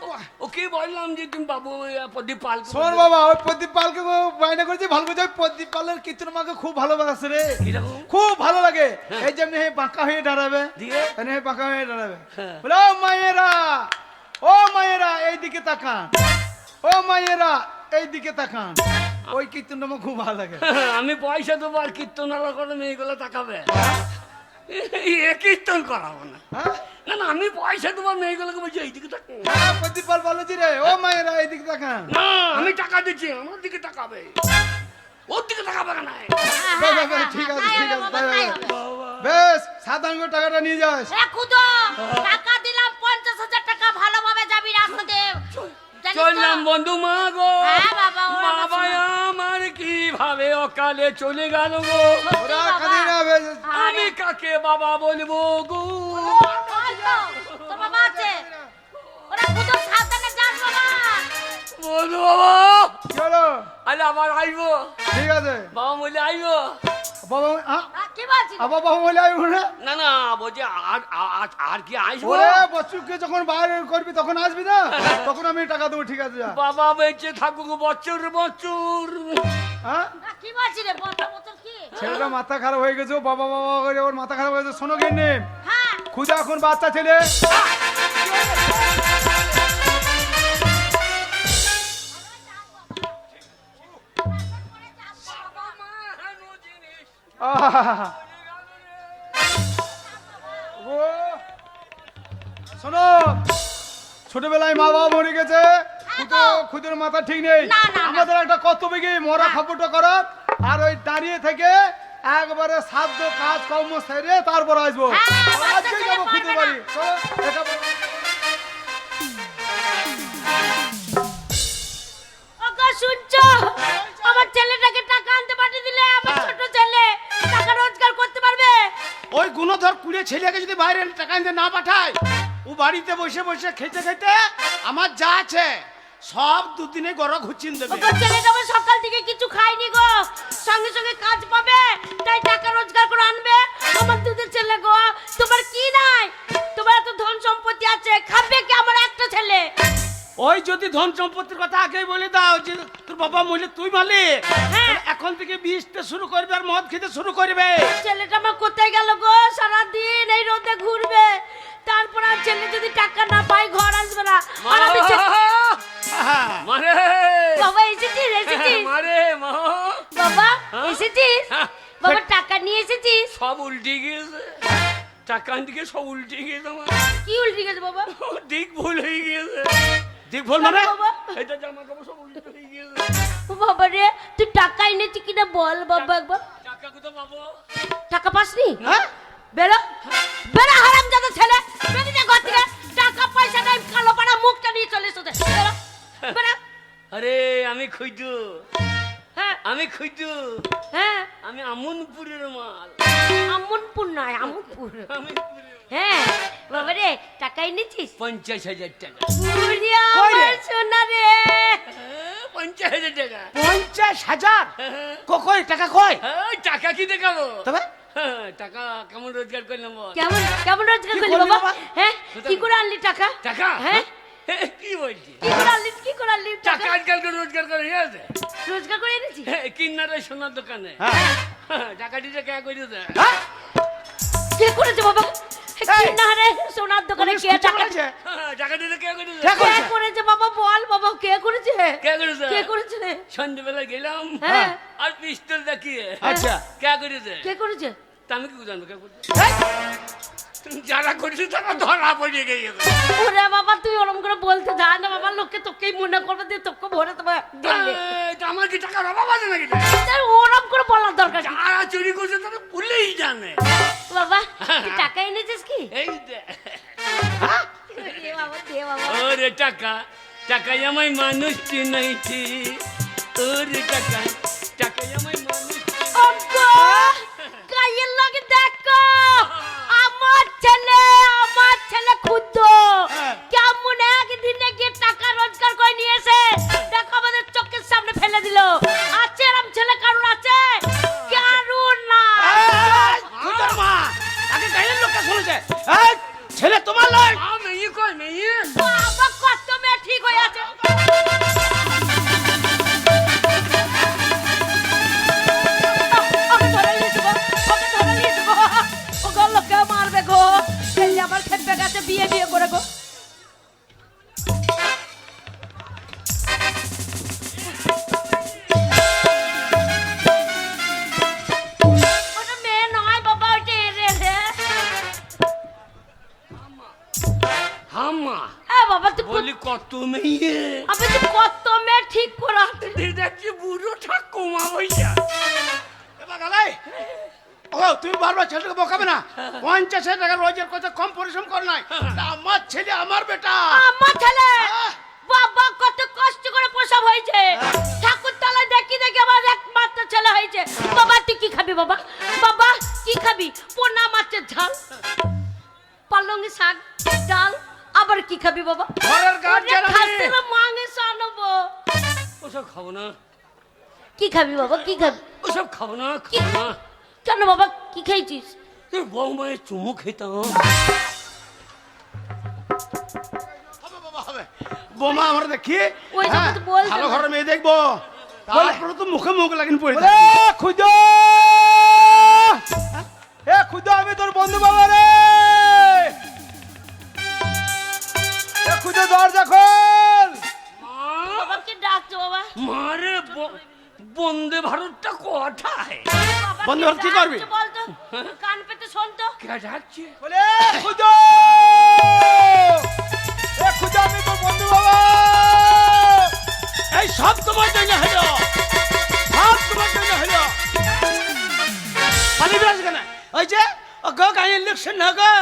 D: ও কি বললাম যে তুমি বাবু প্রদীপ পাল
A: শোন বাবা, ওই প্রদীপ পালকে বায়না করেছি ভালো করে, প্রদীপ পালের কীর্তন মাকে খুব ভালোবাসে রে,
D: কিরকম?
A: খুব ভালো লাগে। এই যেমনি বাঁকা হয়ে দাঁড়াবে,
D: দিয়ে?
A: এমনি বাঁকা হয়ে দাঁড়াবে,
D: হ্যাঁ।
A: বলে ও মায়েরা, ও মায়েরা এইদিকে তাকান, ও মায়েরা এইদিকে তাকান। ওই কীর্তনটা আমার খুব ভালো লাগে।
D: আমি পয়সা দেবো আর কীর্তন করে মেয়েগুলো তাকাবে। এ কীর্তন করাবো না।
A: হ্যাঁ
D: না না, আমি পয়সা দেবো মেয়েগুলোকে বলছি এইদিকে তাকাবো।
A: হ্যাঁ, প্রদীপ পাল বলেছি রে, ও মায়েরা এইদিকে তাকান।
D: না, আমি টাকা দিচ্ছি, আমার দিকে তাকাবে, ওর দিকে তাকাবে কেন?
A: বেশ, বেশ, বেশ, ঠিক আছে, ঠিক আছে, তাই হবে। বেশ, 7 আঙ্গুল টাকাটা নিয়ে যাস।
C: খুদো টাকা দিলাম 50,000 টাকা, ভালোভাবে যাবি রাস্তাতে, জানিস তো?
D: চললাম বন্ধু মা গো,
C: হ্যাঁ বাবা, ও আমার
D: বাবা আমার কিভাবে অকালে চলে গেল গো,
A: ওরা খালি না, বেশ,
D: আমি কাকে বাবা বলবো গো।
C: তোর বাবা আছে, ওরা খুদো সাবধানে যাস বাবা।
D: বলবো বাবা,
A: চলো,
D: আরে আবার আইবো,
A: ঠিক আছে।
D: বাবা বলে আইবো।
A: বাবা,
C: কি বলছিস?
A: আবার বাবা বলে আইবো না?
D: না না, বলছি আর কি আসবো?
A: ওরে বচ্চুকে যখন বাইরে করবি তখন আসবি না, তখন আমি টাকা দেবো, ঠিক আছে যা।
D: বাবা বেঁচে থাকুক বছর বছর।
A: হ্যাঁ,
C: কি বলছিস রে, বছর বছর কি?
A: ছেলেটা মাথা খারাপ হয়ে গেছে, ও বাবা বাবা করে ওর মাথা খারাপ হয়ে গেছে। শোনো গিন্নি,
C: হ্যাঁ
A: খুদা এখন বাচ্চা ছেলে, আহা, ও, শোনো, ছোটবেলায় মা বাবা মরে গেছে, খুদের মাথা ঠিক নেই।
C: না, না, না।
A: আমাদের একটা কর্তব্য কি, মরা খবরটা করা, আর ওই দাঁড়িয়ে থেকে একবারে সাধ্য কাজ কর্ম সেরে তারপর আসবো।
C: হ্যাঁ, বাচ্চা
A: আজকে
C: ছেলে
A: যাবো
C: পারবে
A: খুদের
C: না।
A: বাড়ি। চলো, এটা বলো।
C: ওগো শুনছো, আমার ছেলেটাকে টাকা আনতে পাঠিয়ে দিলে, আমার ছোট ছেলে টাকা রোজগার করতে পারবে।
B: ওই গুণধর কুড়ে ছেলেকে যদি বাইরে টাকা আনতে না পাঠায়, ও বাড়িতে বসে বসে খেতে খেতে আমার যা আছে সব দুদিনে গড় ঘুচিন দেবে।
C: ওগো ছেলেটা আমার সকাল থেকে কিছু খায়নি গো, সঙ্গে সঙ্গে কাজ পাবে, তাই টাকা রোজগার করে আনবে। আমার দুধের ছেলে গো, তোমার কি নাই? তোমার এত ধন সম্পত্তি আছে, খাবে কি আমার একটা ছেলে?
B: ওই যদি ধন সম্পত্তির কথা আগেই বলে দাও যে তোর বাবা মরলে তুই মালিক,
C: হ্যাঁ।
B: এখন থেকে বিষতে শুরু করবে আর মদ খেতে শুরু করবে।
C: ছেলেটা আমার কোথায় গেল গো? সারাদিন এই রোদে ঘুরবে, তারপর আর ছেলে যদি টাকা না পায় ঘর আসবে না। আর আমি
D: মারে
C: বাবা এসেছিস, এসেছিস
D: মারে মা,
C: বাবা, এসেছিস
D: হ্যাঁ।
C: বাবা, টাকা নিয়ে এসেছিস?
D: সব উল্টে গিয়েছে, টাকা দিকে সব উল্টে গিয়েছে আমার,
C: কি উল্টে গেছে বাবা?
D: দিক ভুল হয়ে গিয়েছে,
B: দেখ বল মানে
C: বাবা,
D: এটা জামা কাপড় সব উল্টে হয়ে গিয়েছে।
C: ও বাবা রে, তুই টাকা এনেছি কিনা বল বাবা একবার।
D: টাকা কোথায় পাবো?
C: টাকা পাসনি?
B: হ্যাঁ?
C: বেরো, বেরো হারামজাদা ছেলে, বেরিয়ে যা ঘর থেকে। টাকা পয়সা নাই, কালো পাড়া মুখটা নিয়ে চলে এসেছে। বেরো, বেরো।
D: আরে আমি খুঁজু,
C: হ্যাঁ
D: আমি খুঁজু,
C: হ্যাঁ,
D: আমি আমনপুরের মাল,
C: আমনপুর নয়, আমনপুর।
D: আমি
C: হ্যাঁ বাবা রে, টাকা এনেছিস?
D: 50,000 টাকা।
C: বুড়িয়া
B: কই রে?
C: আমার সোনা রে।
D: 50,000 টাকা।
B: 50,000?
D: হ্যাঁ,
B: কই টাকা কই?
D: হ্যাঁ, টাকা কি দেখাবো?
B: তবে
D: হ্যাঁ, টাকা কেমন রোজগার করলাম বল?
C: কেমন কেমন রোজগার
B: কি
C: করলি
B: করলি
C: বাবা?
B: বাবা?
C: হ্যাঁ, কি করে আনলি টাকা?
D: টাকা?
C: হ্যাঁ,
D: হ্যাঁ, কি বলছি?
C: কি করে আনলি, কি করে আনলি
D: টাকা
C: টাকা?
D: আজকাল রোজগার করে ঠিক আছে?
C: রোজগার করে এনেছিস?
D: হ্যাঁ, কিন্নারে সোনার দোকানে
B: হ্যাঁ।
D: টাকা দিতে কে করে দেয়?
B: হ্যাঁ?
C: কে করেছে বাবা? কি না রে, সোনার দোকানে
B: পুলিশ
C: কে
B: খুঁজে
C: টাকা?
B: বেড়াচ্ছে।
D: হ্যাঁ, টাকা দিতে কে করে দেয়?
B: কে
C: কে
B: করেছে?
C: করেছে বাবা? বল বাবা, কে করেছে?
D: কে করেছে?
C: কে করেছে রে?
D: সন্ধ্যেবেলা গেলাম
C: হ্যাঁ।
D: আর পিস্তল দেখিয়ে
B: আচ্ছা।
D: কে করেছে?
C: কে করেছে?
D: তা আমি কি জানবো কে করেছে?
B: এই,
D: যারা করেছে তারা ধরা পড়ে গেছে।
C: ওরে বাবা, তুই ওরম করে বলতে যা না বাবা, লোককে তোকেই মনে করবে দিয়ে তোকে ভরে দেবে দিল্লি।
D: তা আমার কি টাকার অভাব আছে নাকি?
C: তাই ওরম করে বলার দরকার কি?
D: যারা চুরি করছে তারা ভুলেই জানে।
C: বাবা, তুই টাকা এনেছিস কি?
D: এই দে।
C: দে বাবা, দে বাবা।
D: ওরে টাকা, টাকাই আমায় মানুষ চিনাইছি। ওরে টাকা, টাকাই আমায় মানুষ
C: ওগো, গায়ের লগে দেখো, আমার ছেলে ক্ষুদ্র
B: হ্যাঁ।
C: কেমন একদিনে গিয়ে টাকা রোজগার করে নিয়েছে। দেখো আমাদের চোখের সামনে ফেলে দিল। আছে এরম ছেলে কারুর আছে? কারুর না।
B: এই, খুদার মা, আগে গায়ের লোকটা শুনেছে। এই, ছেলে তোমার নয়।
D: মেয়ে কই মেয়ে?
C: বাবা বিয়ে বিয়ে করে গো। ওটা মেয়ে নয় বাবা, ওটা এরে রে।
D: হাম্মা
C: বাবা তুই
D: বলি কত মেয়ে
C: আমি তুই কত মেয়ে ঠিক করা
D: দেখছি বুড়ো ঠাকুমা হইয়া
B: এবার গালাই ও তুমি বারবার ছেলেটাকে বকাবে না। 50,000 টাকা রোজের কথা কম পরিশ্রম কর নাই। তা আমার ছেলে আমার বেটা।
C: আমার ছেলে
B: আহ!
C: বাবা কত কষ্ট করে প্রসব হয়েছে, ঠাকুর তলায় দেখি দেখি আমার একমাত্র ছেলে হয়েছে। বাবা তুই কি খাবি বাবা? বাবা কি খাবি? পোনা মাছের ঝাল, পালঙ্গি শাক, ডাল, আবার কি খাবি বাবা?
B: ঘরের গার্জেন আমি।
C: খাসির মাংস আনবো।
D: ওসব খাবো না,
C: কি খাবি বাবা? কি খাবি?
D: ওসব খাবো না,
C: কি?
D: খাবো না।
C: কেন বাবা কি খেয়েছিস?
D: তোর বৌমায়ের চুমু খেতাম।
B: হবে বাবা হবে। বোমা আমরা দেখি
C: ওই জন্য তো বলতে
B: ভালো
C: না।
B: ঘরের মেয়ে দেখবো, তারপরে তো মুখে মুখ লাগিন পড়ে
A: ওরে খুদো, এ খুদো আমি তোর বন্ধু বাবা রে। এ খুদো দরজা খোল।
C: বাবা কি ডাকছো বাবা?
D: মারে বন্দে ভারতটা কোথায়?
C: বাবা
B: বন্ধু, আর কি করবি?
C: ডাকছো বল তো? কান পেতে শোন তো।
D: কে যাচ্ছে?
A: বলে খুদো, এ খুদো আমি তোর বন্ধু বাবা।
B: এই সব তোমার জন্য হলো, সব তোমার জন্য হলো। পানি বেরাস কেন? ওই যে ও গো গায়ের লোক শুন গো,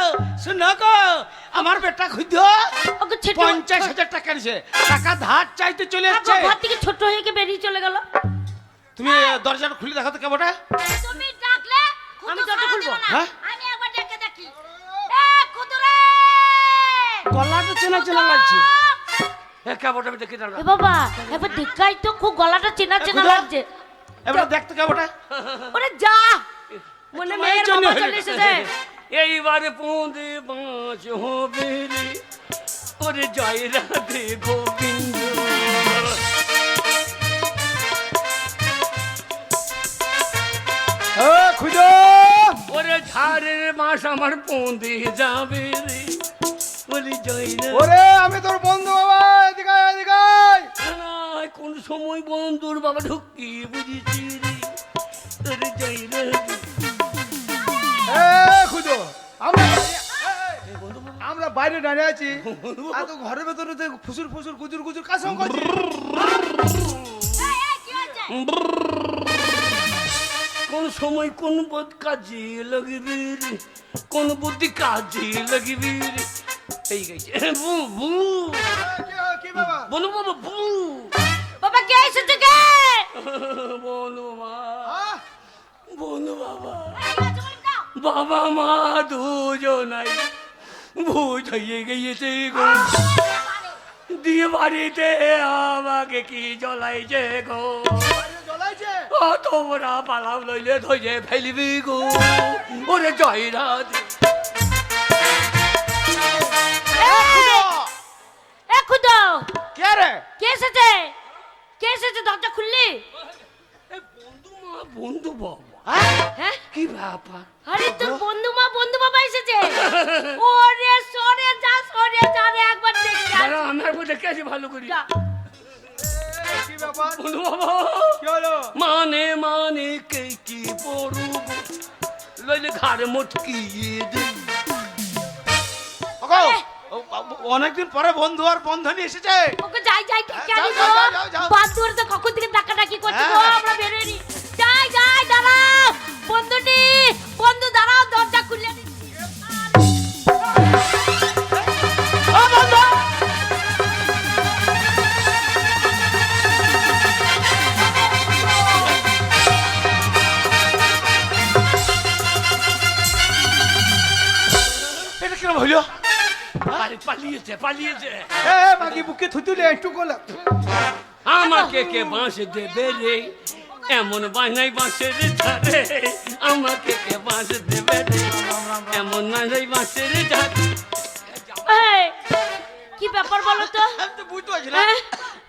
B: শুন গো, আমার বেটা খুঁজ
C: ওকে ছেটে
B: 50,000 টাকা নিছে, টাকা ধার চাইতে চলে যাচ্ছে।
C: ঘর থেকে ছোট হয়ে গিয়ে বেরিয়ে চলে গেল।
B: তুমি দরজাটা খুলে দেখো তো কেমনটা।
C: তুমি ডাকলে আমি দরজা খুলবো।
B: হ্যাঁ?
C: আমি একবার ডেকে দেখি। এ খুদরে,
B: গলাটা চেনা চেনা লাগছে।
D: এ কেবলটা আমি দেখে দাঁড়া।
C: এ বাবা এবার দেখাই তো, খুব গলাটা চেনা চেনা
B: খুদা।
C: লাগছে।
B: এবার দেখতে কেমনটা।
C: ওরে যা, মনে মেয়ের
B: জন্য
C: বাবা
B: হলো।
C: চলে এসেছে।
D: এইবারে পৌঁদে বাঁচ হবে রে, ওরে জয় রাধে গোবিন্দ।
A: এ খুদো,
D: ওরে ঝাড়ের মাস আমার পৌঁদে যাবে রে, ওরে জয় রাধে।
A: ওরে আমি তোর বন্ধু বাবা, এদিকে আয়, এদিকে আয়।
D: না, কোন সময় বন্ধুর বাবা ঢুকি বুঝেছি রে, ওরে জয় রাধে।
A: এ খুদো, আমরা বাইরে দাঁড়িয়ে আছি, আর তো ঘরের ভেতরে তো ফুসুর ফুসুর গুজুর গুজুর কাজ করছি।
C: এই, এই, কি হয়েছে?
D: কোন সময় কোন বোধ কাজে লাগবে রে, কোন বুদ্ধি কাজে লাগবে রে। এই গেছে বু বু,
A: কি বাবা?
D: বনু বাবা বু,
C: বাবা কে এসেছে কে?
D: বনু মা,
A: আহ,
D: বনু বাবা,
C: এই, কি হয়েছে বল দাও।
D: বাবা মা দুজনাই ভূত হয়ে গিয়েছে গো, দিয়ে বাড়িতে আমাকে কি জ্বলাইছে গো।
A: বাইরে জ্বলাইছে?
D: ও তোমরা পালাও লইলে ধরে ফেলবি গো, ওরে জয় রাধে।
C: এ খুদো,
B: কে রে?
C: কে এসেছে? কে এসেছে? দরজা খুললি?
D: বন্ধু মা বন্ধু বাবা,
C: হ্যাঁ?
D: কি ব্যাপার?
C: আরে তোর বন্ধু মা বন্ধু বাবা এসেছে। ওরে সরে যা রে, একবার দেখি।
D: দাঁড়া, আমি একবার দেখে আসি ভালো করি।
C: যা।
A: এ, কি ব্যাপার?
D: বন্ধু বাবা,
A: কি হলো?
D: মানে মানে কে কি পড়ব, লইলে ঘাড়ে মটকিয়ে দে।
B: ওগো, অনেকদিন পরে বন্ধু আর বন্ধনী এসেছে।
C: ওকে যাই ঠিক
B: হ্যাঁ,
C: জানি
B: যাও,
C: গো।
B: যাও, যাও, যাও।
C: বাদুর তো কখন থেকে ডাকাডাকি করছে গো,
B: হ্যাঁ।
C: আমরা বেরোইনি। যাই দাঁড়াও। বন্ধু দাঁড়াও, দরজা খুলে দিচ্ছি।
B: ও বন্ধু, এটা কিরম হইল?
D: পালিয়েছে পালিয়েছে।
A: এ, বাকি বুকে থুতুলে একটু গোলা।
D: আমাকে কে বাঁশ দেবে রে, এমন বানাই বাঁশের ধারে, আমাকে কে বাঁশ দেবে রে, এমন বানাই বাঁশের ধারে।
C: এই, কি ব্যাপার বলো তো?
B: আমি তো বুঝতে পারছি না।
C: হ্যাঁ?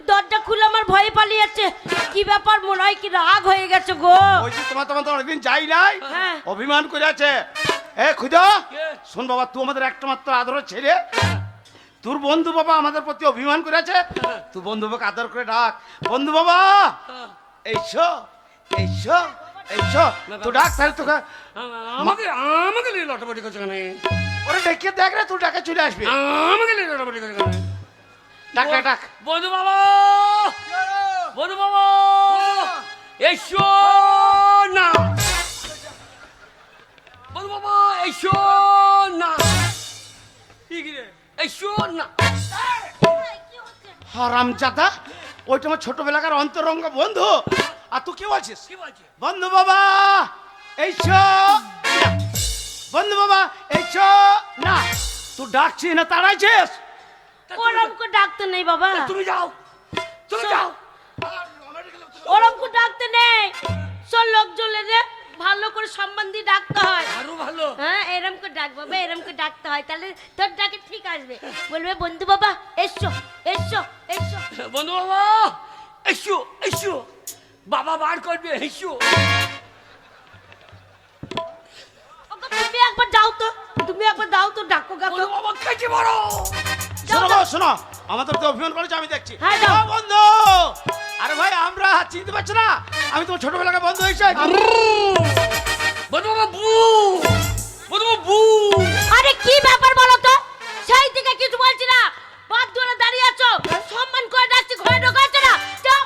C: দরজা খুলে আমার ভয়ে পালিয়ে যাচ্ছে। কি ব্যাপার? মনে হয় কি রাগ হয়ে গেছে গো।
B: ওই যে তোমার তো অনেকদিন যাই নাই,
C: হ্যাঁ।
B: অভিমান করে আছে। এ খুদা
D: কে?
B: শোন বাবা, তুই আমাদের একটা মাত্র আদরের ছেলে। তোর বন্ধু বাবা আমাদের প্রতি অভিমান করেছে, তুই বন্ধু বাবাকে আদর করে ডাক। বন্ধু বাবা এইসো এইসো এইসো, তো ডাক তাহলে তোকে।
D: আমাকে আমাকে নিয়ে লটাপটি করছে কেন?
B: ওরে ডেকে দেখ রে, তুই ডাকে চলে আসবে।
D: আমাকে নিয়ে লটাপটি করছে কেন?
B: ডাক ডাক ডাক।
D: বন্ধু বাবা, বন্ধু বাবা, এসো না। বন্ধু বাবা, এসো না। এসো না।
B: হারামজাদা, ওইটা আমার ছোটবেলাকার অন্তরঙ্গ বন্ধু, আর তুই কি বলছিস?
D: কি বলছে?
B: বন্ধু বাবা এইসো না। বন্ধু বাবা এইসো না, তুই ডাকছিস না তাড়াইছিস?
C: ওরমকে ডাকতে নেই বাবা,
D: তুমি যাও, তুমি যাও।
C: ওরমকে ডাকতে নেই। সব লোকজন রে ভালো করে সম্মান দিয়ে ডাকতে হয়।
D: আরো ভালো।
C: হ্যাঁ, এরম করে ডাক বাবা, এরম করে ডাকতে হয়, তাহলে তোর ডাকে ঠিক আসবে। বলবে বন্ধু বাবা এসো এসো এসো।
D: বন্ধু বাবা, এসো এসো। বাবা বার করবে, এসো।
C: ওকে তুমি একবার যাও তো, তুমি একবার দাও তো, ডাকো গাকো।
D: বন্ধু বাবা খেতে পারো।
B: শোনো বাবা, শোনো, আমাদের তো অভিমান করেছে, আমি দেখছি।
C: হ্যাঁ, যাও।
B: ও বন্ধু, আরে ভাই আমরা চিনতে পারছি না, আমি তোমার ছোটবেলাকার বন্ধু হয়েছে।
D: বন্ধু বাবা বু, বন্ধু বাবা বু।
C: আরে কি ব্যাপার বলো তো? সেই থেকে কিছু বলছি না, বাদ ধরে দাঁড়িয়ে আছো, সম্মান করে ডাকছি, ঘরে ঢোকাচ্ছ না। যাও।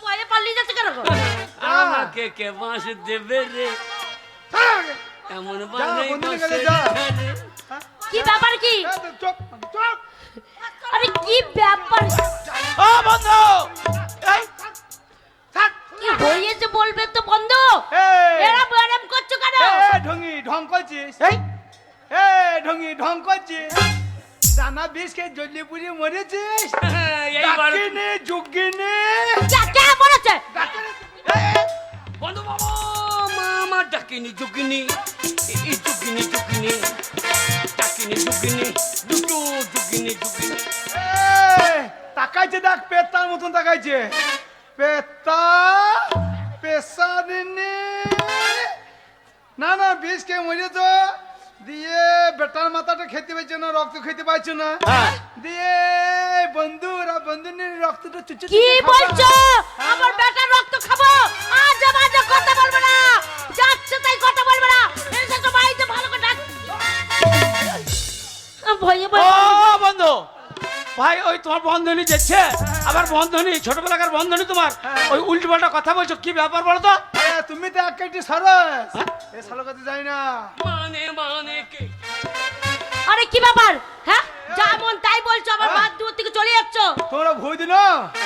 C: ভয়ে পালিয়ে যাচ্ছে কেন গো?
D: আমাকে কে বাঁশ দেবে রে? এমন বাঁধে
A: বন্ধুর
D: বাঁশের
A: কাছে যা।
D: ধারে।
C: কি ব্যাপার কি?
A: চুপ চুপ।
C: আরে কি ব্যাপার
B: ও বন্ধু, এই থাক।
C: কি হয়েছে বলবে তো বন্ধু।
A: এই।
C: এরা বেরাম করছো কেন?
A: এ ঢঙ্গি ঢং করছিস?
B: এই
A: এ ঢঙ্গি ঢং করছিস? দানা বিষ খেয়ে জল্লি পুড়ি মরেছিস?
D: এইবার
A: ডাকিনি জুগিনি।
C: কে বলেছে?
D: বন্ধু বাবা, মা আমার ডাকিনি জুকিনি, এই জুকিনি জুকিনি, ডাকিনি জুকিনি, দুটো জুকিনি জুকিনি।
A: তাকাইছে দেখ, পেতার মতন তাকাইছে। পেতা পেশারিনি। না না, বিষ খেয়ে মরেছ, দিয়ে বেটার মাথাটা খেতে পাইছো না, রক্ত খেতে পাইছো না, দিয়ে বন্ধুরা বন্ধুনির রক্তটা চুচু
C: কি বলছো? আমার বেটার রক্ত খাবো? আজে বাজে কথা বলবে না, যাচ্ছে তাই কথা বলবে না। এসে তো বাড়িতে ভালো করে ডাক। ভয়ে
B: ও
C: ভয়ে
B: বন্ধু ভাই, ওই তোমার বন্ধনী যাচ্ছে, আবার বন্ধনী ছোটবেলাকার বন্ধনী তোমার, ওই উল্টো পাল্টা কথা বলছো, কি ব্যাপার বলো তো?
A: তুমি তো এক কেটি সরস, এ সালো কথা যাই না।
D: মানে মানে কে?
C: আরে কি ব্যাপার? হ্যাঁ, যেমন তাই বলছো, আমার বাদ দূর থেকে চলে যাচ্ছ।
A: তোমরা ভুই দিল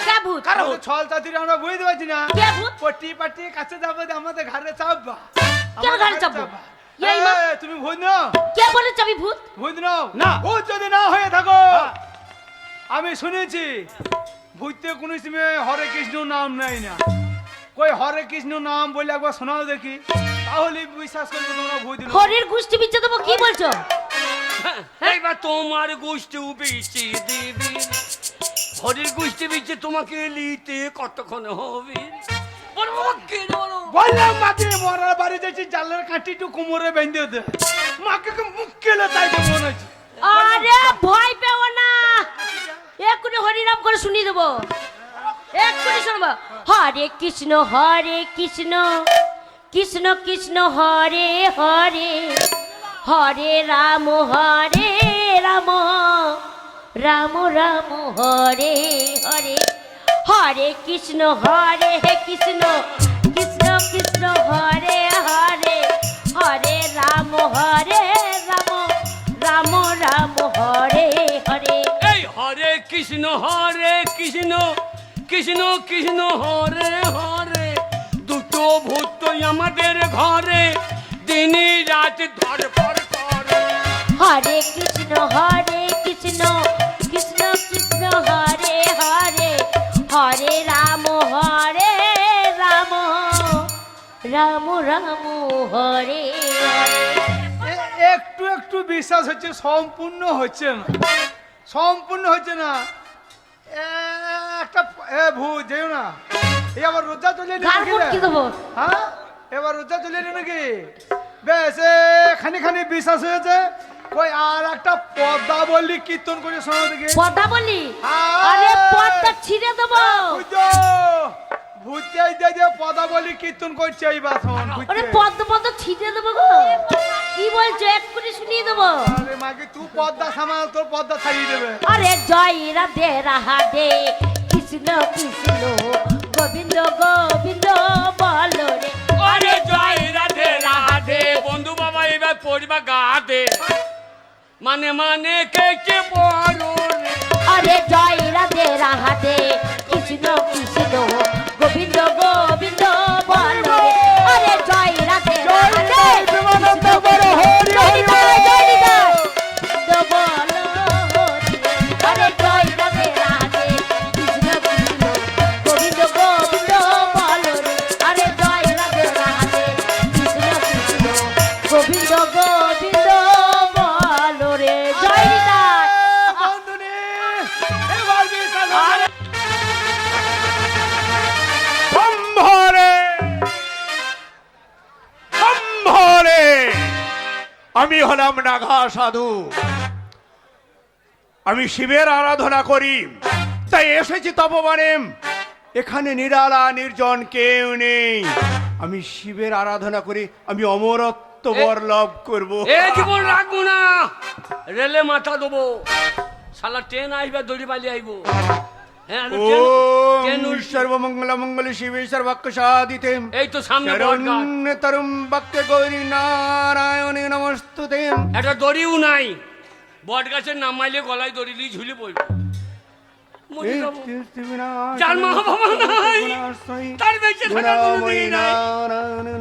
C: কে ভূত?
B: কারো
A: আমাদের ছল চাতুরি আমরা বুঝতে পারছি না।
C: কে ভূত?
A: পটি পাটি কাছে যাবো, আমাদের ঘরে চাপবা।
C: কেন
A: আমাদের
C: ঘরে চাপবো?
A: চাপবা।
C: এই মা-
A: এই, তুমি ভুই নাও,
C: কে বলেছে আমি ভূত?
A: ভুই নাও
B: না।
A: ভূত যদি না হয়ে থাকো, আমি শুনেছি ভূতে কোনো সময় হরে কৃষ্ণ নাম নেয় না। কই হরে কৃষ্ণ নাম বলে একবার শোনাও দেখি, তাহলে বিশ্বাস করবে তোমরা ভূত দিল।
C: হরির গুষ্টি বিচ্ছে দেবো, কি বলছো?
D: এইবার তোমার গোষ্ঠী বিচি দিবি, হরির গোষ্ঠী বিচে তোমাকে লিতে কতক্ষণ হবে? বলো বাবা, কে বলো?
A: বললাম মাকে মরার বাড়ি যাচ্ছি, জালের কাঁটি একটু কোমরে বেঁধে দে, মাকে মুখ কেলে তাই তো মনে হচ্ছে।
C: আরে ভয় পেও না, এক্ষুনি হরিনাম করে শুনিয়ে দেবো, এক্ষুনি শুনবো। হরে কৃষ্ণ কৃষ্ণ কৃষ্ণ হরে হরে, হরে রাম রাম রাম হরে হরে, হরে কৃষ্ণ কৃষ্ণ কৃষ্ণ কৃষ্ণ হরে হরে, হরে রাম রাম রাম হরে হরে।
D: এই হরে কৃষ্ণ কৃষ্ণ কৃষ্ণ কৃষ্ণ হরে হরে, দুটো ভূত আমাদের ঘরে দিনই রাত ধরপড় করে।
C: হরে কৃষ্ণ কৃষ্ণ কৃষ্ণ কৃষ্ণ হরে হরে, হরে রাম রাম রাম রাম হরে হরে।
A: একটু একটু বিশ্বাস হচ্ছে, সম্পূর্ণ হচ্ছে না, সম্পূর্ণ হচ্ছে না। একটা ভূত যেও না, এই আবার রোজা চলে
C: ঘাড় মুটকি দেবো।
A: হ্যাঁ এবার রোজা চলে এলো নাকি? বেশ খানি খানি বিশ্বাস হয়েছে। কই আর একটা পদ্মা বললি কীর্তন করে শোনো দেখি।
C: পদ্মা বলি?
A: হ্যাঁ।
C: আরে পদ্মা ছিঁড়ে দেবো।
A: বুঝছো ভূতে যে পদ্মা বলি কীর্তন করছে এই বাসন
C: আরে পদ্মা পদ্মা ছিঁড়ে দেবো গো। কি বলছো? এক্ষুনি শুনিয়ে দেবো।
A: আরে মাকে তুই পদ্মা সামাল, তোর পদ্মা ছাড়িয়ে দেবে।
C: আরে জয় রাধে রাধে কৃষ্ণ কৃষ্ণ গোবিন্দ গোবিন্দ বলো রে।
D: আরে জয় রাধে রাধে বন্ধু বাবা এবার পড়বা গাতে মানে মানে কে বলো রে।
C: আরে জয় রাধে রাধে কৃষ্ণ কৃষ্ণ গোবিন্দ গোবিন্দ বলো রে। আরে জয় রাধে রাধে
A: বিমানন্দ বড় হরি হরি
C: আরে জয় রাধে রাধে কৃষ্ণ কৃষ্ণ গোবিন্দ গোবিন্দ বলো রে। আরে জয় রাধে রাধে কৃষ্ণ কৃষ্ণ গোবিন্দ গোবিন্দ বলো রে। জয় নিতাই।
A: বন্ধুনি এবার বিশাল
E: সম্ভরে সম্ভরে আমি হলাম নাগা সাধু, আমি শিবের আরাধনা করি, তাই এসেছি তপবনে। এখানে নিরালা নির্জন কেউ নেই, আমি শিবের আরাধনা করি, আমি অমরত্ব বর লাভ করবো।
D: এ জীবন রাখবো না, রেলে মাথা দেবো। শালা ট্রেন আইবা দড়ি বালি আইবো। হ্যাঁ
E: ও
D: ট্রেন
E: সর্বমঙ্গল মঙ্গল শিবে সর্বাক্ষ সাধিতে
D: এই তো সামনে বটগাছ।
E: শরণ্যতরুম ভক্তে গৌরী নারায়ণে নমস্তুতে।
D: একটা দড়িও নাই, বট গাছের নাম মাইলে গলায় দড়ি দিয়ে ঝুলে পড়বো। মরে যাবো। যার মা বাবা নাই, তার বেঁচে থাকার কোনো দিন নাই।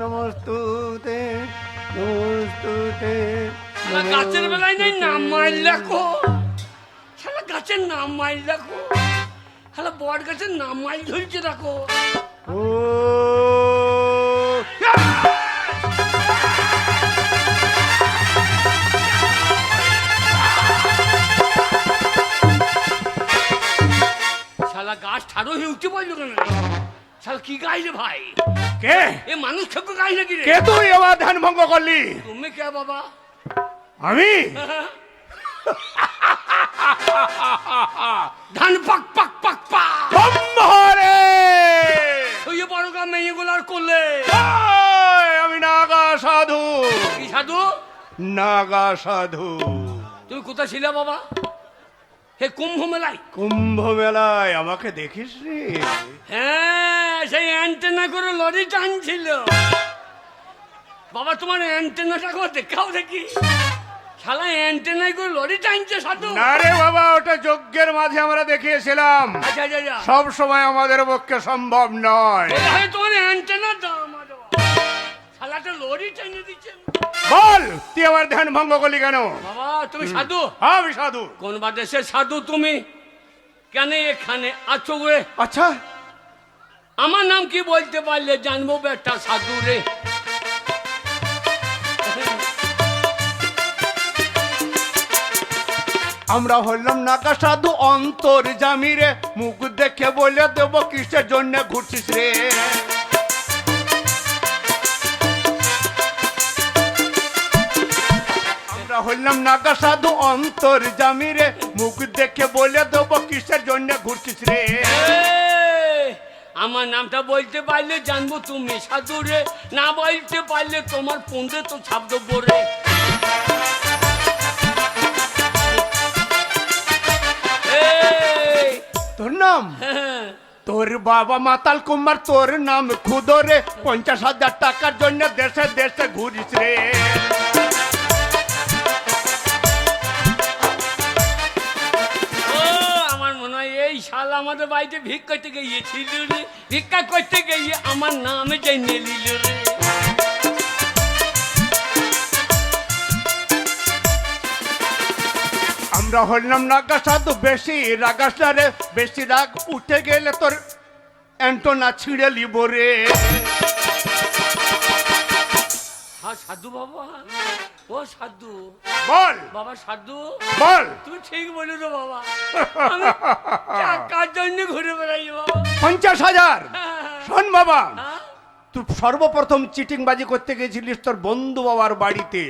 E: নমস্তুতে নমস্তুতে।
D: শালা গাছের বেলায় নেই নাম মাইল রাখো, শালা গাছের নাম মাইল রাখো, শালা বট গাছের নাম মাইল ঝুলছে রাখো।
E: ও
D: শালা গাছ ঠাড়ো হয়ে উঠতে পারলো কেন? শালা কি গাই রে ভাই?
E: কে
D: এ মানুষ খেপে গাই নাকি রে?
E: কে তুই আমার ধ্যান ভঙ্গ করলি?
D: তুমি কে বাবা?
E: আমি
D: ধান পাক পাক পাক পাক
E: সম্ভরে
D: ওই বড় গা মেয়েগুলার করলে
E: আমি নাগা সাধু।
D: কি সাধু?
E: নাগা সাধু।
D: তুমি কোথায় ছিলে বাবা? হে কুম্ভ মেলায়?
E: কুম্ভ মেলায় আমাকে দেখিস রে?
D: হ্যাঁ, সেই অ্যান্টেনা করে লরি টানছিল বাবা। তোমার অ্যান্টেনাটা করে দেখাও দেখি। শালা অ্যান্টেনায় করে লরি টানছে সাধু?
E: না রে বাবা, ওটা যজ্ঞের মাঝে আমরা দেখিয়েছিলাম,
D: আচ্ছা আচ্ছা আচ্ছা।
E: সব সময় আমাদের পক্ষে সম্ভব নয়।
D: কোথায় তোমার অ্যান্টেনা দাম? শালাটা লরি টেনে দিচ্ছেন।
E: বল তুই আমার ধ্যান ভঙ্গ করলি কেন?
D: বাবা তুমি সাধু?
E: আমি সাধু।
D: কোন বাদেশের সাধু তুমি? কেন এখানে আছো রে?
E: আচ্ছা
D: আমার নাম কি বলতে পারলে জানবো বেটা সাধু রে?
E: আমরা হলাম নাগা সাধু অন্তর জামি রে, মুখ দেখে বলে দেব কিসের জন্য ঘুরছিস রে। আমরা হলাম নাগা সাধু অন্তর জামি রে, মুখ দেখে বলে দেব কিসের জন্য ঘুরছিস রে।
D: এই, আমার নামটা বলতে পারলে জানবো তুমি সাধু রে, না বলতে পারলে তোমার পুঁদে তো ছাপ দেবো রে। এই,
E: তোর নাম?
D: হ্যাঁ,
E: তোর বাবা মাতাল কুমার, তোর নাম খুদরে, 50,000 টাকার জন্য দেশে দেশে ঘুরিস রে।
D: ও আমার মনে হয় এই শাল আমাদের বাড়িতে ভিক করতে গিয়েছিল রে, ভিক্ষা করতে গিয়ে আমার নামে জেনে নিল রে।
E: আমরা হলাম নাগা সাধু, বেশি রাগাস না রে, বেশি রাগ উঠে গেলে তোর অ্যান্টোনা ছিঁড়ে লিব রে।
D: হ্যাঁ সাধু বাবা, ও সাধু
E: বল
D: বাবা, সাধু
E: বল।
D: তুমি ঠিক বলেছো বাবা। আমি টাকার জন্য ঘুরে বেড়াই বাবা।
E: 50,000 শোন বাবা,
D: হ্যাঁ?
E: তুই সর্বপ্রথম চিটিংবাজি করতে গেছিলিস তোর বন্ধু বাবার বাড়িতে,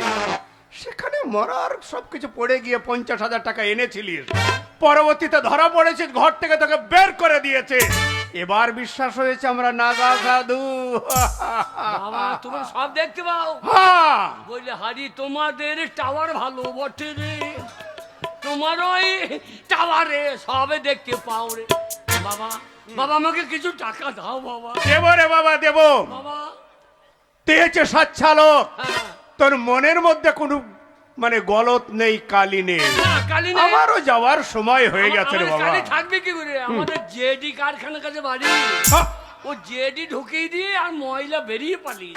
E: সেখানে মরার সবকিছু পড়ে গিয়ে 50,000 টাকা এনেছিলিস, পরবর্তীতে ধরা পড়েছিস, ঘর থেকে তোকে বের করে দিয়েছে। এবার বিশ্বাস হয়েছে আমরা নাগা সাধু।
D: বাবা তুমি সব দেখতে পাও
E: হ্যাঁ,
D: বললে হারি তোমাদের টাওয়ার ভালো বটে রে, তোমার ওই টাওয়ারে সবে দেখতে পাও রে। বাবা বাবা আমাকে কিছু টাকা দাও বাবা।
E: দেবো রে বাবা দেবো।
D: বাবা
E: তুই হচ্ছে সচ্ছালক,
D: হ্যাঁ।
E: তোর মনের মধ্যে কোনো মানে গলত নেই, কালি নেই।
D: না কালি নেই।
E: আমারও যাওয়ার সময় হয়ে গেছে রে
D: আমাদের
E: বাবা।
D: কালি থাকবে কি করে? আমাদের জেডি কারখানার কাছে বাড়ি,
E: হ্যাঁ।
D: ও জেডি ঢুকিয়ে দিয়ে আর মহিলা বেরিয়ে পালিয়ে।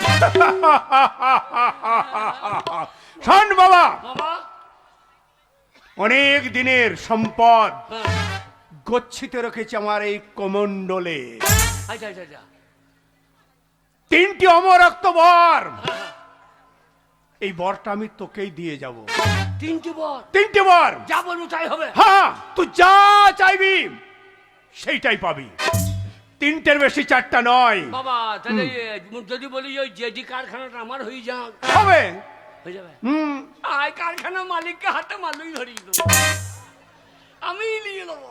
E: শোন বাবা,
D: বাবা
E: অনেক দিনের সম্পদ
D: হ্যাঁ।
E: গচ্ছিত রেখেছে আমার এই কমণ্ডলে।
D: আচ্ছা আচ্ছা আচ্ছা
E: 3টি অমরক্ত বর,
D: হ্যাঁ।
E: এই বরটা আমি তোকেই দিয়ে যাব।
D: 3টি বর
E: 3টি বর,
D: যা বলবো তাই হবে।
E: হ্যাঁ তুই যা চাইবি সেইটাই পাবি, 3টের বেশি 4টা নয়।
D: বাবা তাহলে যদি বলি ওই জেডি কারখানাটা আমার হয়ে যাক,
E: হবে?
D: হয়ে যাবে?
E: হুম,
D: আয় কারখানা মালিককে হাতে মালুই ধরিয়ে দেবো, আমি নিয়ে নেবো।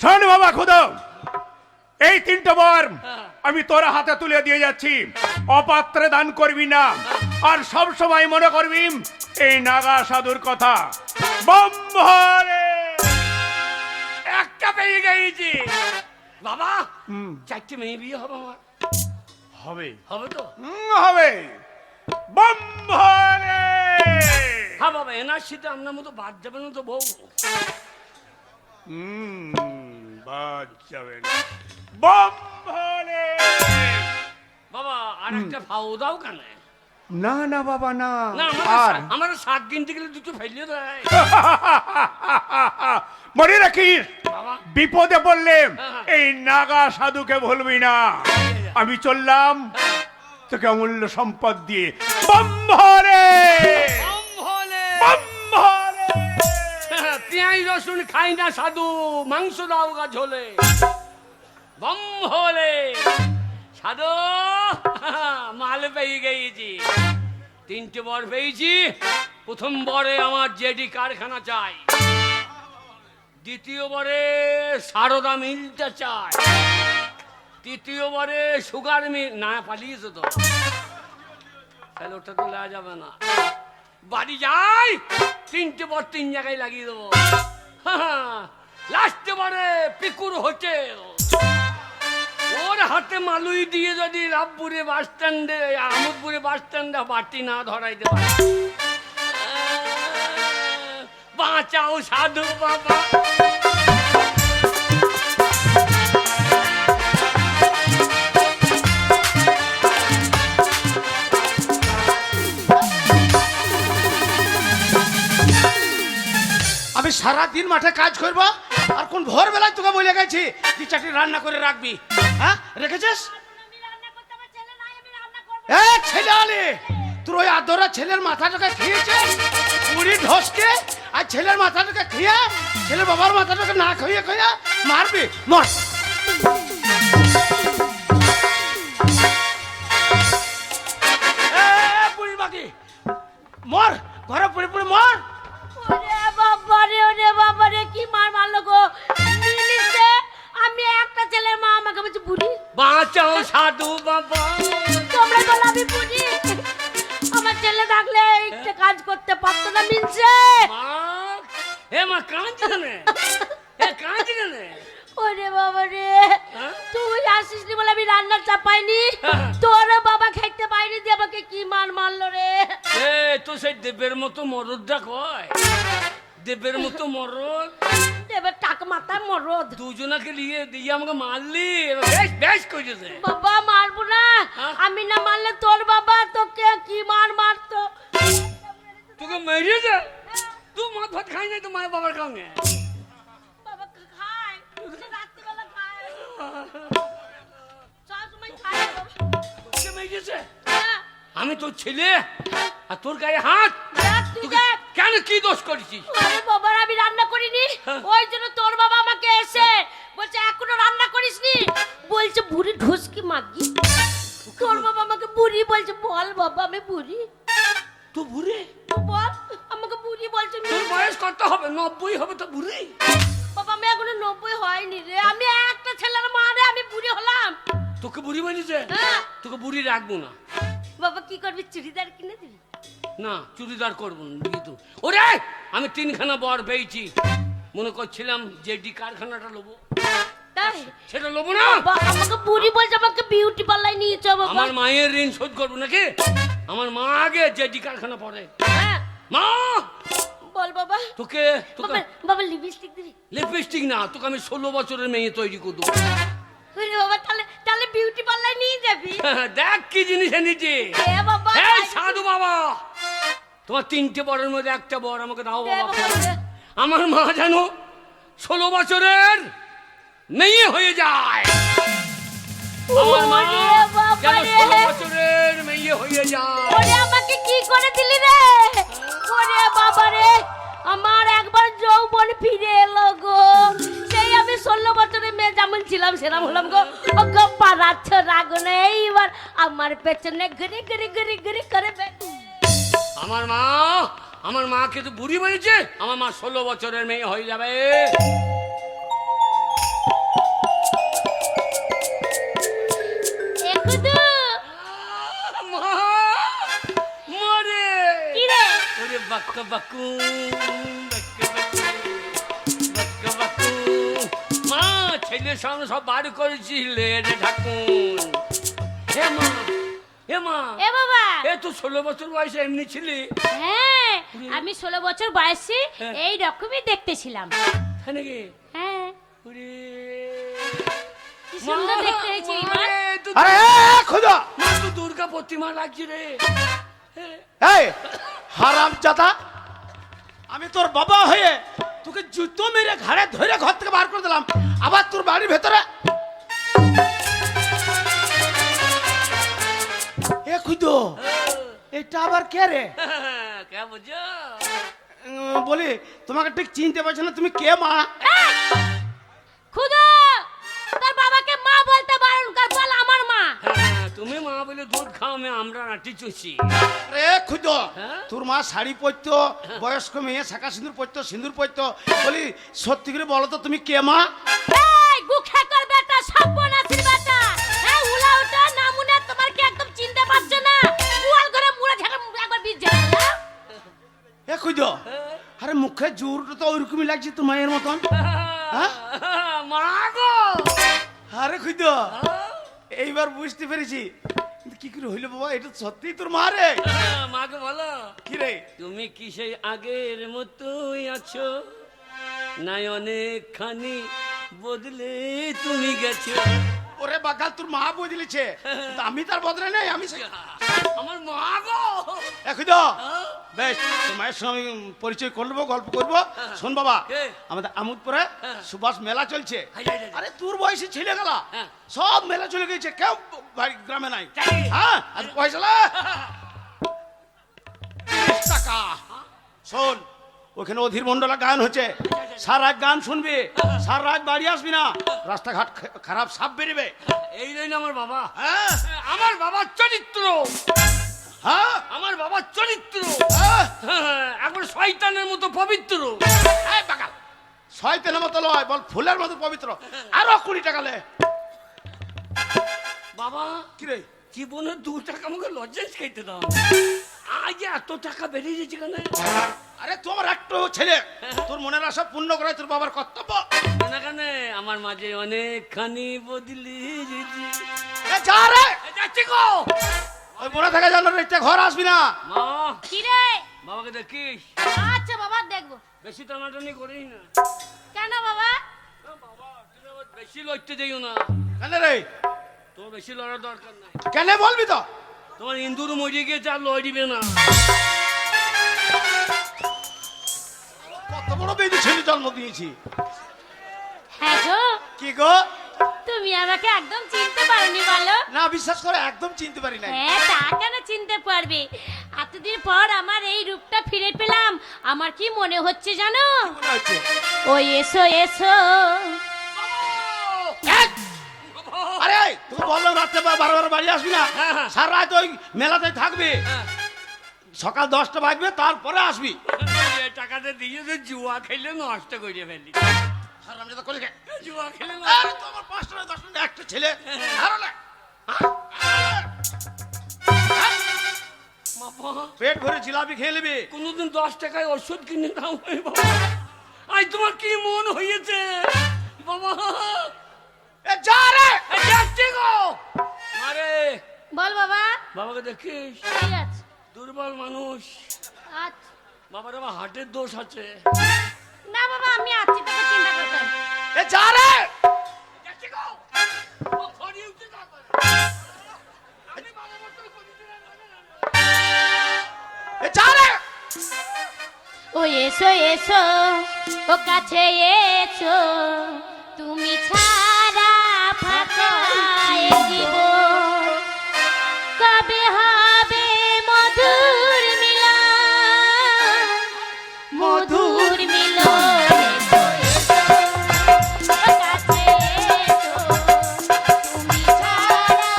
E: শোন বাবা খুদা, এই 3টে বর
D: হ্যাঁ।
E: আমি তোর হাতে তুলে দিয়ে যাচ্ছি, অপাত্রে দান করবি না, আর সব সময় মনে করবি এই নাগা সাধুর কথা। বম হরে!
D: একটা পেয়ে গেছি বাবা।
E: হুম,
D: 4টে মেয়ে বিয়ে হবে আমার,
E: হবে
D: হবে তো?
E: হবে। বম হরে!
D: হ্যাঁ বাবা এনআরসিতে আপনার মতো বাদ যাবে না তো বউ?
E: বাদ যাবে না। বম হরে!
D: বাবা আর একটা ফাও দাও কেন?
E: না না বাবা না।
D: না
E: আর
D: আমার 7 কিনতে গেলে দুটো ফেলিয়ে দেয়
E: মনে রাখিস,
D: বাবা।
E: বিপদে পড়লে
D: হ্যাঁ।
E: এই নাগা সাধুকে ভুলবি না। আমি চললাম তোকে অমূল্য সম্পদ দিয়ে। বম হরে!
D: কম হলে
E: বম হরে!
D: পেঁয়াজ রসুন খাই না সাধু, মাংস দাও গা ঝোলে। বম হলে সাধু মাল পেয়ে গেছি, 3টে বর পেয়েছি। প্রথম বরে আমার জেডি কারখানা চাই, দ্বিতীয় বরে সারদা মিলটা চাই, তৃতীয় বরে সুগার মিল। না পালিয়েছে তো, তাহলে ওটা তো নেওয়া যাবে না। বাড়ি যাই, 3টে বর 3 জায়গায় লাগিয়ে দেবো। লাস্টে বারে পিকুর হোটেল, ওর হাতে মালুই দিয়ে যদি রামপুরে বাস স্ট্যান্ডে আমোদপুরে বাস স্ট্যান্ডে বাটি না ধরাইতে পারে, বাঁচাও সাধু বাবা।
B: আমি সারাদিন মাঠে কাজ করব, আর কোন ভোরবেলায় তোকে বলে গেছি 2-4টি রান্না করে রাখবি। হ্যাঁ রেখেছিস?
C: আমি রান্না করতে, আমার ছেলে নাই, আমি রান্না করবো।
B: এ ছেলে আলে, তোর ওই আদরা ছেলের মাথাটাকে খেয়েছে পুরি ঢসকে, আর ছেলের মাথাটাকে খেয়ে ছেলের বাবার মাথাটাকে না খেয়ে খেয়ে মারবি। মর! পুরি বাকি মর, ঘরে পুরি পুরি মর।
C: ওরে বাবা রে, কি মার মারলো গো মিলিছে। আমি একটা ছেলের মা, আমাকে বলছে বুড়ি।
D: বাঁচাও সাধু বাবা।
C: তোমরা বলো আমি বুড়ি? আমার ছেলে থাকলে একটা কাজ করতে পারতো না মিলছে।
D: মা এ মা কাঁদছে না, এ কাঁদছে না।
C: ওরে বাবা রে,
D: হ্যাঁ?
C: তুই আসিসনি বলে আমি রান্নার চাপাইনি।
D: হ্যাঁ।
C: তোর বাবা খাইতে পাইনি দিয়ে আমাকে কি মার মারলো রে।
D: এ তো সেই দেবের মতো মরদটা কয়, দেবের মতো মরদ।
C: এবার টাকা মাথায় মরদ।
D: দুজনাকে নিয়ে দিয়ে আমাকে মারলি, বেশ বেশ করেছে।
C: বাবা মারবো না,
D: হ্যাঁ?
C: আমি না মারলে তোর বাবা তোকে কি মার মারতো।
D: তোকে মেরেছে? তুই মদ ভাত খাই নাই তো মায়ের বাবার সঙ্গে?
C: বাবা খায়, রাত্রিবেলা খায়, সবসময় খায় বাবা।
D: তোকে মেরেছে?
C: হ্যাঁ,
D: আমি তোর ছেলে আর তোর গায়ে হাত।
C: দেখ তুই
D: তোকে
C: দেখ।
D: কেন কি দোষ করেছিস?
C: আরে বাবা আমি রান্না করিনি,
D: হ্যাঁ।
C: ওই জন্য তোর বাবা আমাকে এসে বলছে এখনো রান্না করিসনি, বলছে বুড়ি ঢুসকি মাগি। তোর বাবা আমাকে বুড়ি বলছে। বল বাবা আমি বুড়ি।
D: তো বুড়ি?
C: তুই বল আমাকে বুড়ি বলছে।
D: তোর বয়স কত হবে? 90 হবে তো বুড়ি।
C: বাবা আমি এখনো 90 হয়নি রে। আমি একটা ছেলের মা রে, আমি বুড়ি হলাম।
D: তোকে বুড়ি বলেছে?
C: হ্যাঁ।
D: তোকে বুড়ি রাখবো না।
C: বাবা কি করবি, চুড়িদার কিনে দিবি?
D: না চুড়িদার করবো না কিন্তু। ওরে আমি 3খানা বর পেয়েছি, মনে করছিলাম জেডি কারখানাটা লোবো,
C: তাই
D: সেটা লোবো না।
C: বাবা আমাকে বুড়ি বলছে, আমাকে বিউটি পার্লারে নিয়ে চল বাবা।
D: আমার মায়ের ঋণ শোধ করবো নাকি? আমার মা আগে জেডি কারখানা পড়ে।
C: হ্যাঁ
D: মা
C: বল বাবা।
D: তোকে
C: বাবা বাবা লিপস্টিক দিবি?
D: লিপস্টিক না, তোকে আমি 16 বছরের মেয়ে তৈরি করবো।
C: ওরে বাবা তাহলে তাহলে বিউটি পার্লারে নিয়ে যাবি?
D: দেখ কি জিনিস এনেছি।
C: এ বাবা
D: এই সাধু বাবা, তোমার 3টে বরের মধ্যে একটা বর আমাকে দাও
C: দে
D: বাবা।
C: বাবা, দে।
D: আমার মা জানো 16 বছরের মেয়ে হয়ে যায়। আমার মা
C: ওরে বাবা
D: যেন
C: রে।
D: 16 বছরের মেয়ে হয়ে যায়।
C: ওরে আমাকে কি করে দিলি রে? ওরে বাবা রে, আমার একবার যৌবন ফিরে এলো গো। সেই আমি 16 বছরের মেয়ে যেমন ছিলাম সেরকম হলাম গো। ও গো পারাচ্ছ রাগ না, এইবার আমার পেছনে ঘুরে ঘুরে ঘুরে ঘুরে করে বেড়াচ্ছে।
D: আমার মাকে তো বুড়ি বলেছে, আমার মা 16 বছরের মেয়ে হয়ে যাবে।
C: একুদু
D: মা মরে
C: কি রে?
D: ওরে বাক্কা বাকু বাক্কা বাকু। মা ছেলের সামনে সব বার করেছিলে রে ঠাকুর। হে মা, হে মা,
C: এ বাবা।
D: এ তো 16 বছর বয়সে এমনি ছিলি?
C: হ্যাঁ আমি 16 বছর বয়সে
D: হ্যাঁ।
C: এই রকমই দেখতে ছিলাম।
D: হ্যাঁ নাকি?
C: হ্যাঁ
D: ওরে
C: কি সুন্দর দেখতে হয়েছে এইবার।
D: মা, এ তো
B: আরে খুদা,
D: মা তো দুর্গা প্রতিমা লাগছে রে।
B: এই হারাম জাদা, আমি তোর বাবা হয়ে তোকে জুতো মেরে ঘাড়ে ধরে ঘর থেকে বার করে দিলাম, আবার তোর বাড়ির ভেতরে এ খুদো, এটা আবার কে রে?
D: কে বুঝো?
B: বলি তোমাকে ঠিক চিনতে পারছি না, তুমি কে মা?
C: খুদা তোর বাবাকে মা বলতে বারণ কর, বল আমার মা।
D: হ্যাঁ, তুমি মা বলে দুধ খাও, আমরা নাটি চুষি।
B: রে খুদো,
D: হ্যাঁ?
B: তোর মা শাড়ি পরতো, বয়স্ক মেয়ে শাখা সিঁদুর পরতো, সিঁদুর পরতো, বলি সত্যি করে বলো তো তুমি কে মা?
C: এই গুখে কর বেটা, সর্বনাশীর বেটা। এই উলা ওটা নামুনে তোমার কি একদম চিনতে পারছো না? গোয়াল ঘরে মুড়া ঝাড়া একবার বীজ ঝাড়া।
B: এ খুদো, আরে মুখে জোরটা তো ওইরকমই লাগছে তোর মায়ের মতন। হ্যাঁ?
D: মা গো,
B: আরে খুদো, এইবার বুঝতে পেরেছি কিন্তু কি করে হইলো বাবা, এটা সত্যি তোর মা রে?
D: মাকে বলো
B: কি রে?
D: তুমি কি সেই আগের মতোই আছো, নাই অনেকখানি বদলে তুমি গেছো।
B: ওরে বাগাল, তোর মা বদলেছে, কিন্তু আমি তার বদলে নেই, আমি
D: আমার মা গো।
B: খুদো, বেশ তোর মায়ের সঙ্গে আমি পরিচয় করবো, গল্প করবো। শোন বাবা,
D: কে?
B: আমাদের আমোদপুরে সুভাষ মেলা চলছে।
D: Hi, hi, hi.
B: আরে তোর বয়সী ছেলে গেলা
D: হ্যাঁ।
B: সব মেলা চলে গেছে, কেউ বাড়ি গ্রামে নাই।
D: তাই?
B: হ্যাঁ, আর পয়সা লা 30 টাকা। শোন, ওখানে অধীর মন্ডলা গান হচ্ছে, সারা রাত গান শুনবি, সারা রাত বাড়ি আসবি না, রাস্তাঘাট খারাপ সাপ বেরিবে।
D: এই রইল আমার বাবা।
B: হ্যাঁ
D: আমার বাবার চরিত্র,
B: হ্যাঁ
D: আমার বাবার চরিত্র
B: হ্যাঁ।
D: একবার শয়তানের মতো পবিত্র।
B: এই বাগাল, শয়তানের মতো লয়, বল ফুলের মতো পবিত্র। আরো 20 টাকা লে।
D: বাবা
B: কি রে?
D: জীবনে 2 টাকা আমাকে লজেন্স খাইতে দাও, আজ এত টাকা বেরিয়ে গেছে কেন?
B: আরে তোমার একটু ছেলে, তোর মনের আশা পূর্ণ করাই তোর বাবার কর্তব্য।
D: কেন কেন আমার মাঝে অনেকখানি বদলি গেছি।
B: এ যা রে,
D: যাচ্ছি গো।
B: ওই মনে থাকে জানো রেটে ঘর আসবি না।
D: মা
C: কি রে?
D: বাবাকে দেখিস,
C: আচ্ছা বাবা দেখবো।
D: বেশি টানাটানি করিস না।
C: কেন বাবা?
D: বাবা তুমি আবার বেশি লড়তে যাইও না,
B: কেন রে?
D: তোমার বেশি লড়ার দরকার নাই।
B: কেন বলবি তো?
D: তোমার ইন্দুর মরে গিয়েছে, আর লড়িবে না।
B: কত বড় বেদি ছেলে জন্ম দিয়েছি।
C: হ্যাঁ গো,
B: কি গো?
C: তুমি আমাকে একদম চিনতে পারোনি বলো?
B: না বিশ্বাস করে একদম চিনতে পারি না।
C: হ্যাঁ তা কেন চিনতে পারবে? এতদিন পর আমার এই রূপটা ফিরে পেলাম, আমার কি মনে হচ্ছে জানো?
B: মনে হচ্ছে
C: ওই এসো এসো।
B: আরে তোকে বললাম রাত্রে বারবার বাড়ি আসবি না,
D: হ্যাঁ, হ্যাঁ।
B: সারা রাত ওই মেলাতে থাকবি,
D: হ্যাঁ।
B: সকাল 10টা বাজবে তারপরে আসবি।
D: এ টাকাটা দিয়ে তো জুয়া খেলে নষ্ট করে ফেলি।
B: হারামজাদা করে গে।
D: জুয়া খেলে
B: আরে তোমার 5 টাকা 10 টাকা একটা ছেলে হারো না।
D: বাবা
B: পেট ভরে জিলাপি খেয়ে নেবে।
D: কোনোদিন 10 টাকায় ওষুধ কিনে দাও নাই বাবা। আজ তোমার কি মন হয়েছে বাবা?
B: এ যা রে।
D: এ দেখতে গো আরে
C: বল বাবা।
D: বাবাকে দেখিস
C: ঠিক আছে।
D: দুর্বল মানুষ।
C: আচ্ছা।
D: বাবার আবার হার্টের দোষ আছে।
C: না বাবা আমি আছি, তোকে চিন্তা করতে হবে না।
B: এ যা রে।
D: দেখতে গো ও ফড়ি উঠে যাবে। আমি বাবা মত কোনদিন
B: এ যা রে।
C: ও এসো এসো, ও কাছে এসো, তুমি ছাড়া ফাঁকা এ জীবন, কবে হবে মধুর মিলন, মধুর মিলন। এসো এসো, ও কাছে এসো, তুমি ছাড়া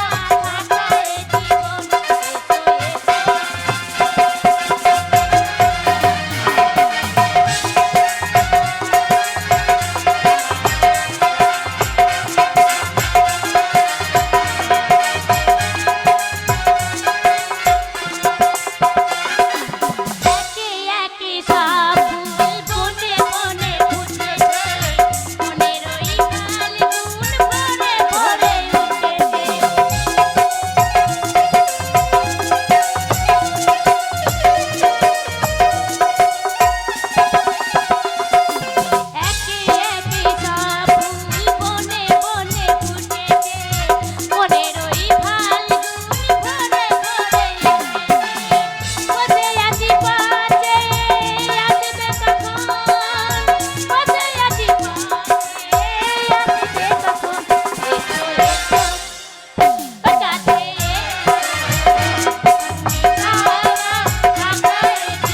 C: ফাঁকা এ জীবন, এসো এসো। একে একে সব ফুল বনে বনে ফুটেছে, মনের ওই ফাল্গুন ভরে ভরে উঠেছে। একে একে সব ফুল বনে বনে ফুটেছে, মনের ওই ফাল্গুন ভরে ভরে উঠেছে। বসে আছি পাশে, আসবে কখন, বসে আছি পাশে, আসবে কখন। এসো এসো, ও কাছে এসো, তুমি ছাড়া ফাঁকা এ জীবন, এসো এসো, ও কাছে এসো, তুমি ছাড়া ফাঁকা এ জীবন।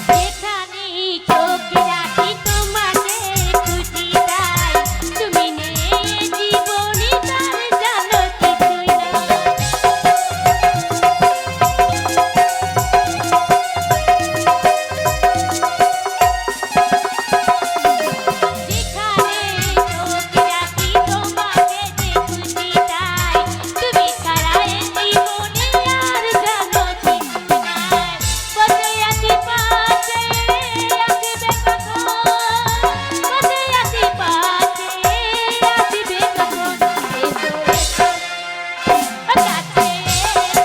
C: যেখানেই চোখ রাখি তোমাকে খুঁজি তাই, তুমি নেই জীবনে তার জানো কিছুই নাই। যেখানেই চোখ রাখি তোমাকে খুঁজি তাই, তুমি ছাড়া এ জীবনে আর জানো কিছুই নাই। বসে আছি পাশে, আসবে কখন, বসে আছি পাশে, আসবে কখন। এসো এসো, ও কাছে এসো,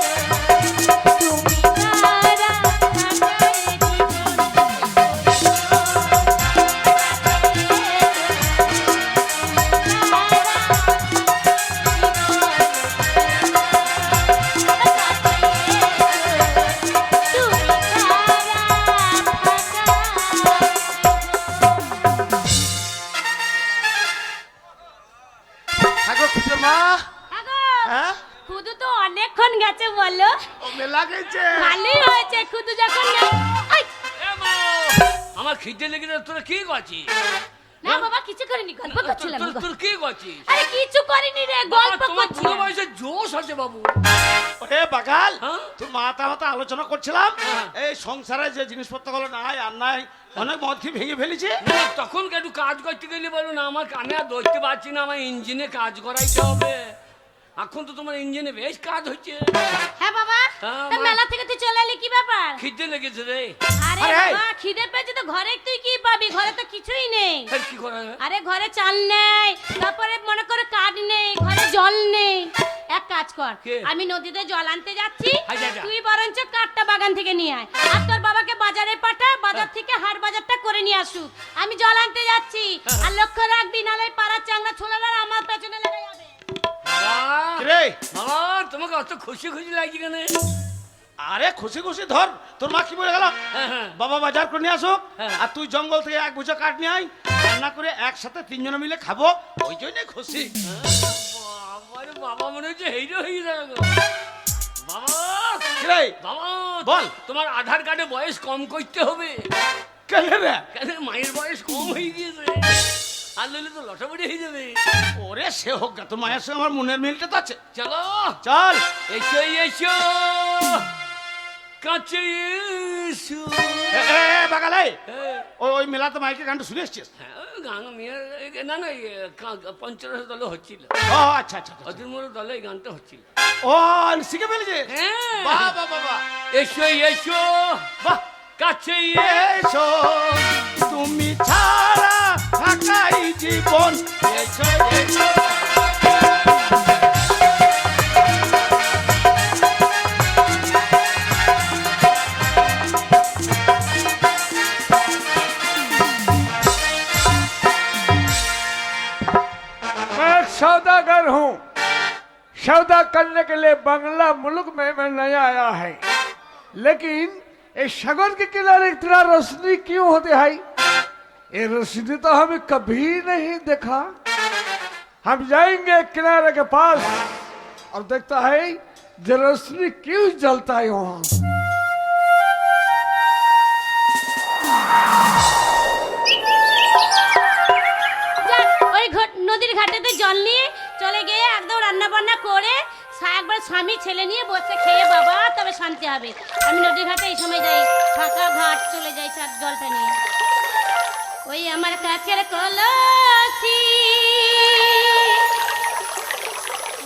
C: তুমি ছাড়া ফাঁকা এ জীবন,
B: থাকো খুঁজে মা। হ্যাঁ
C: খুদু তো অনেকক্ষণ গেছে বলো।
B: ও মেলা গেছে।
C: ভালোই হয়েছে খুদু যখন আই,
D: এ মা আমার খিদে লেগেছে তোরা কি করছিস?
C: না বাবা কিছু করিনি, গল্প করছিলাম।
D: তোর কি করছিস?
C: আরে কিছু করিনি রে, গল্প
D: তোমার বুড়ো
C: করছিলাম।
D: বয়সে জোশ আছে বাবু।
B: ওরে বাগাল,
D: হ্যাঁ?
B: তুই মাথা মাথা আলোচনা করছিলাম
D: হ্যাঁ।
B: এই সংসারে যে জিনিসপত্রগুলো নাই আর নাই, অনেক মধ্যে ভেঙে ফেলেছে।
D: না, তখন একটু কাজ করতে গেলে বলো না আমার আমি আর ধরতে পারছি না, আমার ইঞ্জিনে কাজ করাইতে হবে। এখন তো তোমার ইঞ্জিনে বেশ কাজ হচ্ছে।
C: হ্যাঁ বাবা,
D: হ্যাঁ,
C: তা
D: মা।
C: মেলা থেকে তুই চলে এলি কি ব্যাপার?
D: খিদে লেগেছে রে।
C: আরে
B: আরে,
C: বাবা খিদে পেয়েছে তো ঘরে তুই কি পাবি? ঘরে তো কিছুই নেই।
D: ফের কি করা যায়?
C: আরে ঘরে চাল নেই, তারপরে মনে করে কাঠ নেই, ঘরে জল নেই। এক কাজ কর,
D: কে?
C: আমি নদীতে জল আনতে যাচ্ছি,
D: হাই যা যা।
C: তুই বরঞ্চ কাঠটা বাগান থেকে নিয়ে আয়, আর তোর বাবাকে বাজারে পাঠা, বাজার থেকে হাট বাজারটা করে নিয়ে আসুক। আমি জল আনতে যাচ্ছি, আর লক্ষ্য রাখবি নালে পাড়ার চাংড়া ছোলারা আমার পেছনে লেগে যাবে।
D: বাবা,
B: রে
D: বাবা তোমাকে অত খুশি খুশি লাগছে কেন?
B: আরে খুশি খুশি ধর, তোর মা কি বলে গেল?
D: হ্যাঁ, হ্যাঁ।
B: বাবা বাজার করে নিয়ে আসুক,
D: হ্যাঁ।
B: আর তুই জঙ্গল থেকে এক বুঝো কাঠ নিয়ে আয়, রান্না করে একসাথে তিনজনে মিলে খাবো, ওই জন্যই খুশি।
D: বাবারে বাবা মনে হচ্ছে হিরো হয়ে যাবে গো। বাবা
B: রে
D: বাবা
B: বল।
D: তোমার আধার কার্ডে বয়স কম করতে হবে।
B: কেন রে?
D: কেন মায়ের বয়স কম হয়ে গিয়েছে, আর নইলে তো লটাবড়ি হয়ে যাবে।
B: ওরে সে হোক গা, তোর মায়ের সঙ্গে আমার মনের মিলটা তো আছে।
D: চলো
B: চল।
D: এসো এসো কাছে এসো।
B: বাগালাই,
D: হ্যাঁ,
B: ওই মেলাতে মাইকে গানটা শুনে এসছিস?
D: হ্যাঁ, ওই গান মেয়ের না না পঞ্চরস দলে হচ্ছিল,
B: ও আচ্ছা আচ্ছা আচ্ছা।
D: অতিমূল দলে এই গানটা হচ্ছিল।
B: ও শিখে ফেলেছে?
D: হ্যাঁ।
B: বাহ বাহ বাহ বাহ।
D: এসো এসো
B: বাহ
D: কাছে
B: এসো, তুমি ছাড়া থাকাই জীবন, এসো এসো।
F: मैं एक सौदागर हूँ। सौदा करने के लिए बंगला मुल्क में मैं नया आया है, लेकिन इस सागर के किनारे इतना रोशनी क्यों होती है? ये रोशनी तो हमें कभी नहीं देखा। हम जाएंगे किनारे के पास और देखता है ये रोशनी क्यों जलता है वहाँ।
C: ওই নদীর ঘাটেতে জল নিয়ে চলে গিয়ে একদম রান্না বান্না করে একবার স্বামী ছেলে নিয়ে বসে খেয়ে বাবা তবে শান্তি হবে। আমি নদীর ঘাটে এই সময় যাই, ফাঁকা ঘাট চলে যাই জলটা নিয়ে। ওই আমার কাকের কলসি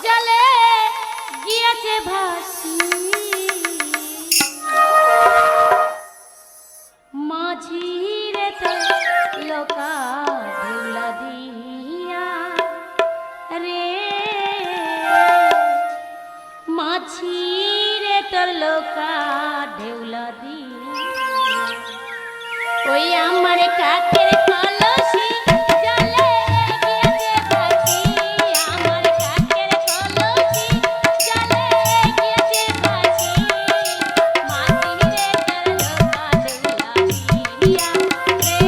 C: জলে গিয়েছে ভাসি, মাঝিরে তো লোকা ঢুলা দিয়া রে, মাঝিরে তোর লোকা ঢেউলা দিয়া। ওই আমার কাকের কলসি জলে গিয়েছে ভাসি, আমার কাকের কলসি জলে গিয়েছে ভাসি, মাঝিরে তোর লোকা ঢেউলা দিয়া রে,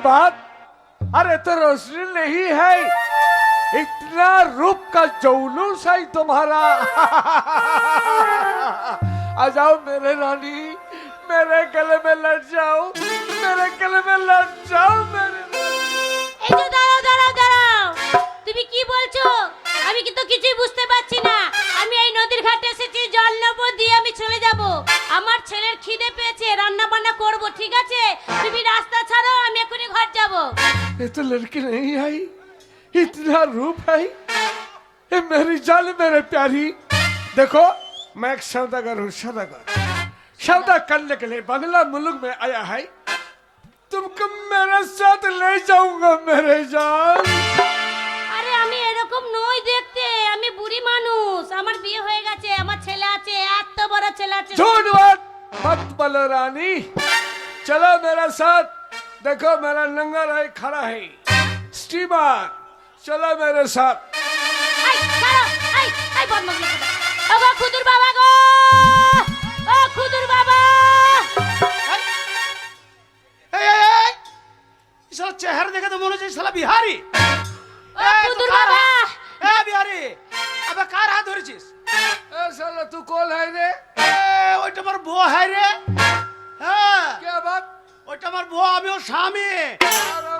F: बात? अरे तो रोशनी नहीं है, इतना रूप का जुलूस है तुम्हारा। आ जाओ मेरे रानी, मेरे गले में लट जाओ, मेरे गले में लट जाओ मेरे।
C: এই তো দাঁড়াও দাঁড়াও দাঁড়াও, তুমি কি বলছো? আমি কিন্তু কিছুই বুঝতে পারছি না। আমি এই নদীর ঘাটে এসেছি, জল নেবো, দিয়ে আমি চলে যাব। আমার ছেলের খিদে পেয়েছে, রান্না বান্না করব, ঠিক আছে? তুমি রাস্তা ছাড়ো, আমি এখনই ঘর যাব।
F: ये तो लड़की नहीं है, इतना रूप है। ये मेरी जान, मेरे प्यारी। देखो मैं एक सौदागर हूँ, सौदागर। सौदा करने के लिए बंगला मुल्क में आया है। तुमको मेरे साथ ले जाऊंगा मेरे जान।
C: আরে আমি এরকম নই দেখতে, আমি বুড়ি মানুষ, আমার বিয়ে হয়ে গেছে, আমার ছেলে আছে, এত বড় ছেলে আছে।
F: झूठ मत बोलो रानी, चलो मेरे साथ। देखो मेरा नंगा है, खड़ा है स्टीमर, चलो मेरे साथ।
C: আই ছাড়ো, আই বদমাশ লোকেরা। ও গো খুদুর বাবা গো, ও খুদুর বাবা।
B: এই শালা চেহারা দেখে তো মনে হচ্ছে শালা বিহারি।
C: ও খুদুর বাবা।
B: এ বিহারি, আবে কার হাত ধরেছিস?
F: ए साला तू कौन है रे?
B: ওইটা আমার বউ হয় রে। হ্যাঁ,
F: क्या बात?
B: ওইটা আমার বউ, আমি ওর স্বামী।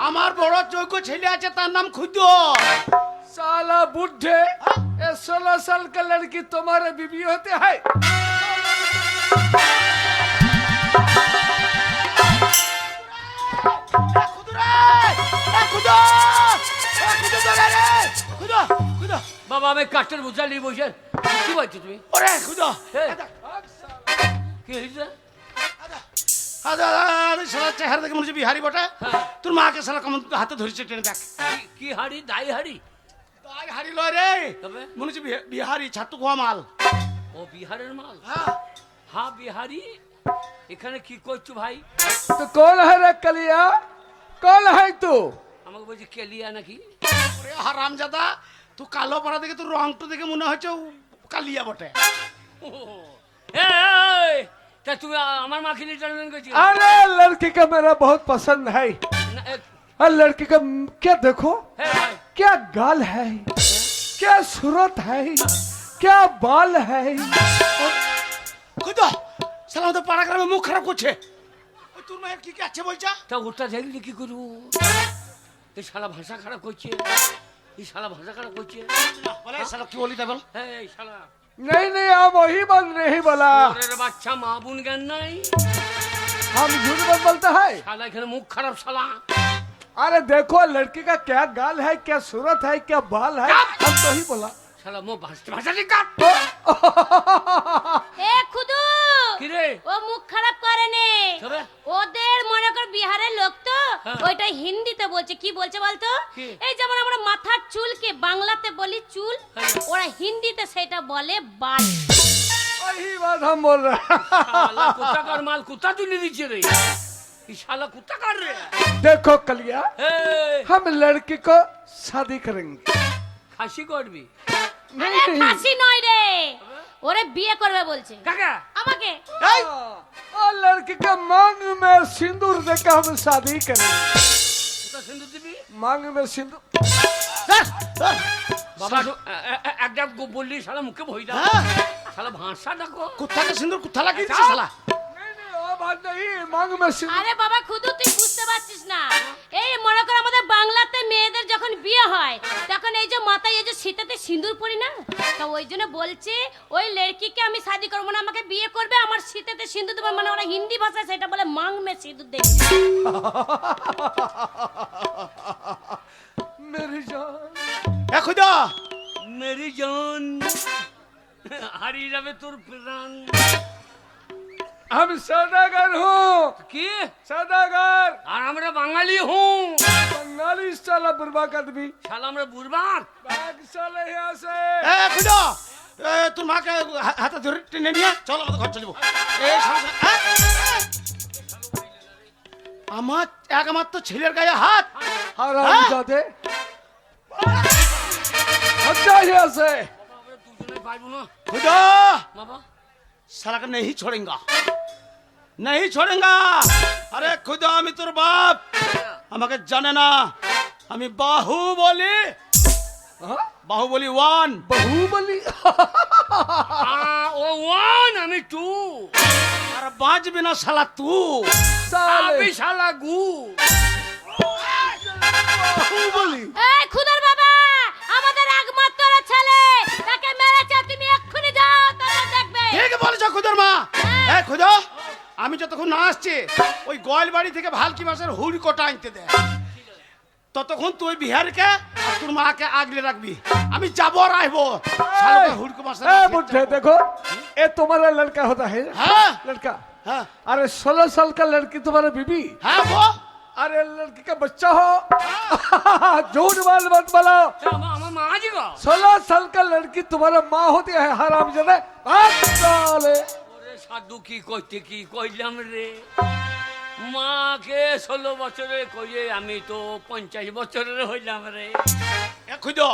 B: আমার বড় যোগ্য ছেলে আছে, তার নাম খুদ্দ।
F: साला बुढ़े, ये 16 साल का लड़की तुम्हारे बीवी होते हैं?
D: বাবা আমি কাঠের বোঝা নিয়ে বসে কি বলছো তুমি?
B: ওরে খুদা,
D: এই, কি হয়েছে?
B: শালা চেহারা দেখে মনে হচ্ছে বিহারি বটে।
D: হ্যাঁ।
B: তোর মাকে শালা কেমন হাতে ধরেছে, টেনে দেখ।
D: কি হাড়ি? দাই হাড়ি?
B: তাই হারি লয় রে,
D: তবে?
B: মনে হচ্ছে বিহারি ছাত্র গোয়া মাল।
D: ও বিহারের মাল?
B: হ্যাঁ,
D: হ্যাঁ বিহারি। এখানে কি করছো ভাই?
F: तो कौन है रे कलिया? कौन है तू?
D: আমাকে বলছি কেলিয়া নাকি?
B: ওরে হারামজাদা, তুই কালো পড়া দেখে তোর রংটা দেখে মনে হচ্ছে কালিয়া বটে।
D: এই, তা তুমি আমার মাকে নিয়ে টানলেন করছি?
F: अरे लड़की का मेरा बहुत पसंद है। और लड़की का क्या देखो,
D: ভাই
F: क्या गाल है, क्या सूरत है, क्या बाल है।
B: খুদা, শালা আমাদের পাড়া গ্রামে মুখ খারাপ করছে। ওই তোর মায়ের কি কি আছে বলছা?
D: তা ওটা দেখলে কি করবো? এই শালা ভাষা খারাপ করছে, এই শালা ভাষা খারাপ করছে।
B: বলে শালা কি বলি তা বল।
D: হ্যাঁ এই শালা
F: नहीं आप वही बात नहीं बोला,
D: ওরে বাচ্চা মা বোন জ্ঞান নাই।
F: हम झूठ मत बोलते हैं।
D: শালা এখানে মুখ খারাপ শালা।
F: अरे देखो लड़की का क्या गाल है, क्या सूरत है, क्या बाल है, हम तो ही बोला।
D: শালা মো ভাষা ঠিক কাট।
C: এ খুদু,
D: কি রে?
C: ও মুখ খারাপ করে নে।
D: তবে?
C: ওদের মনে কর বিহারের লোক তো,
D: হ্যাঁ।
C: ওইটা হিন্দিতে বলছে। কি বলছে বলতো?
D: কি?
C: এই যেমন আমরা মাথার চুলকে বাংলাতে বলি চুল,
D: হ্যাঁ।
C: ওরা হিন্দিতে সেটা বলে বাল।
F: वही बात हम बोल रहे हैं।
D: শালা কোথাকার মাল কোথা তুলে দিচ্ছে রে? এই শালা কোথাকার রে?
F: देखो कलिया,
D: এই,
F: हम लड़की को शादी करेंगे।
D: খাসি করবি?
C: আরে খাসি নয় রে, ওরে বিয়ে করবে বলছে।
D: কাকা
C: আমাকে
F: और लड़की का मांग में सिंदूर देकर हम शादी करेंगे।
D: কোথা সিন্ধু দিবি?
F: मांग में सिंदूर।
D: বাবা একটা বললি শালা মুখে ভই দাও। শালা ভাষা ডাকো।
B: কোথাকে সিন্দুর কোথা লাগিয়েছিস শালা?
F: नहीं वो बात नहीं, मांग में सिंदूर।
C: আরে বাবা খুদু, তুই বুঝতে পারছিস না। এই মনে কর আমাদের বাংলাতে মেয়েদের যখন বিয়ে হয়, তখন এই যে মাথায় এই যে শীতেতে সিঁদুর পরি না, তো ওই জন্য বলছে ওই লড়কিকে আমি শাদি করবো না, আমাকে বিয়ে করবে, আমার শীতেতে সিঁদুর দেবে। মানে ওরা হিন্দি ভাষায় সেটা বলে মাং মে সিঁদুর দেবে।
F: मेरी जान,
B: এ খুদা,
D: মেরি জান হারিয়ে যাবে তোর প্রাণ।
F: हम सौदागर हूँ,
D: কি?
F: सौदागर।
D: আর আমরা বাঙালি হুম।
F: बंगाली साला बुरबा आदमी,
D: শালা আমরা বুরবার।
F: भाग साले यहाँ से।
B: এ খুদা, তোর মাকে হাতে ধরে টেনে নিয়ে চল, আমাদের ঘর চলবো। এই শালা, আমার একমাত্র ছেলের গায়ে হাত।
F: हराम जाते, हट जा यहाँ से।
D: আমরা দুজনে পারবো না
B: खुदा,
D: বাবা।
B: साला का नहीं छोड़ेगा, नहीं छोड़ेगा। अरे खुदा, मैं तेरे बाप, আমাকে জানে না, আমি বাহুবলি,
F: হ্যাঁ?
B: বাহুবলি 1।
F: বাহুবলি
D: ও ওয়ান, আমি টু,
B: আর বাঁচবে না শালা তুই।
F: সালে
D: আমি শালা গু।
F: বাহুবলি
C: এই খুদার বাবা, আমাদের একমাত্র ছেলে, তাকে মেরেছে, তুমি এক্ষুনি যাও, তারপর দেখবে।
B: ঠিক বলেছ খুদর মা। এ খুদো, আমি যতক্ষণ না আসছি ওই গোয়াল বাড়ি থেকে ভালকি মাছের হুড়ি কোটা আনতে দে। ততক্ষণ তুই বিহারকে আর তোর মাকে আগলে রাখবি। আমি যাবো আর আসবো। শালাকে হুড়কো মাছের
F: ए बुढ़े देखो, ये तुम्हारा लड़का होता है,
B: हाँ।
F: लड़का।
B: হ্যাঁ
F: अरे 16 साल का लड़की तुम्हारा बीबी,
B: হ্যাঁ वो
F: अरे लड़की का बच्चा हो। झूठ बात मत बोलो।
D: আমার মা জি গো।
F: 16 साल का लड़की तुम्हारा माँ होती है, हराम जने। साले
D: ওরে সাধু, কি কইতে কি কইলাম রে। মাকে 16 বছরে কইয়ে আমি তো 50 বছরের হইলাম রে।
B: এ খুদো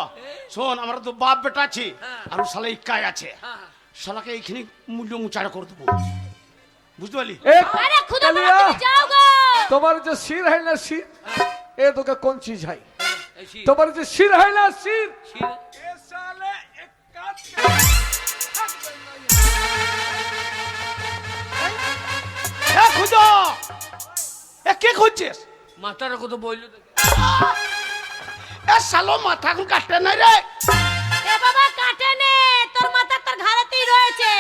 B: শোন, আমরা তো বাপ বেটা আছি
D: হ্যাঁ।
B: আর ও শালা ইকাই আছে।
D: হ্যাঁ।
B: শালাকে এইখানে মূল্য উঁচাড়া করে দেবো, বুঝতে পারলি?
F: एक
C: আরে খুদার বাবা,
F: कलिया,
C: তুমি যাও गो।
F: तुम्हारा जो सिर है ना सिर, ये तो का कौन चीज है?
D: এই শি-
F: तुम्हारा जो सिर है ना सिर,
D: শি-
F: ये साले एक काट
B: এ খুদো, এ কে খুঁজছিস?
D: মাথার কত বইল দেখে।
B: এ শালো মাথা এখন কাটতে নাই রে।
C: এ বাবা কাটে নে, তোর মাথা তোর ঘাড়েতেই রয়েছে।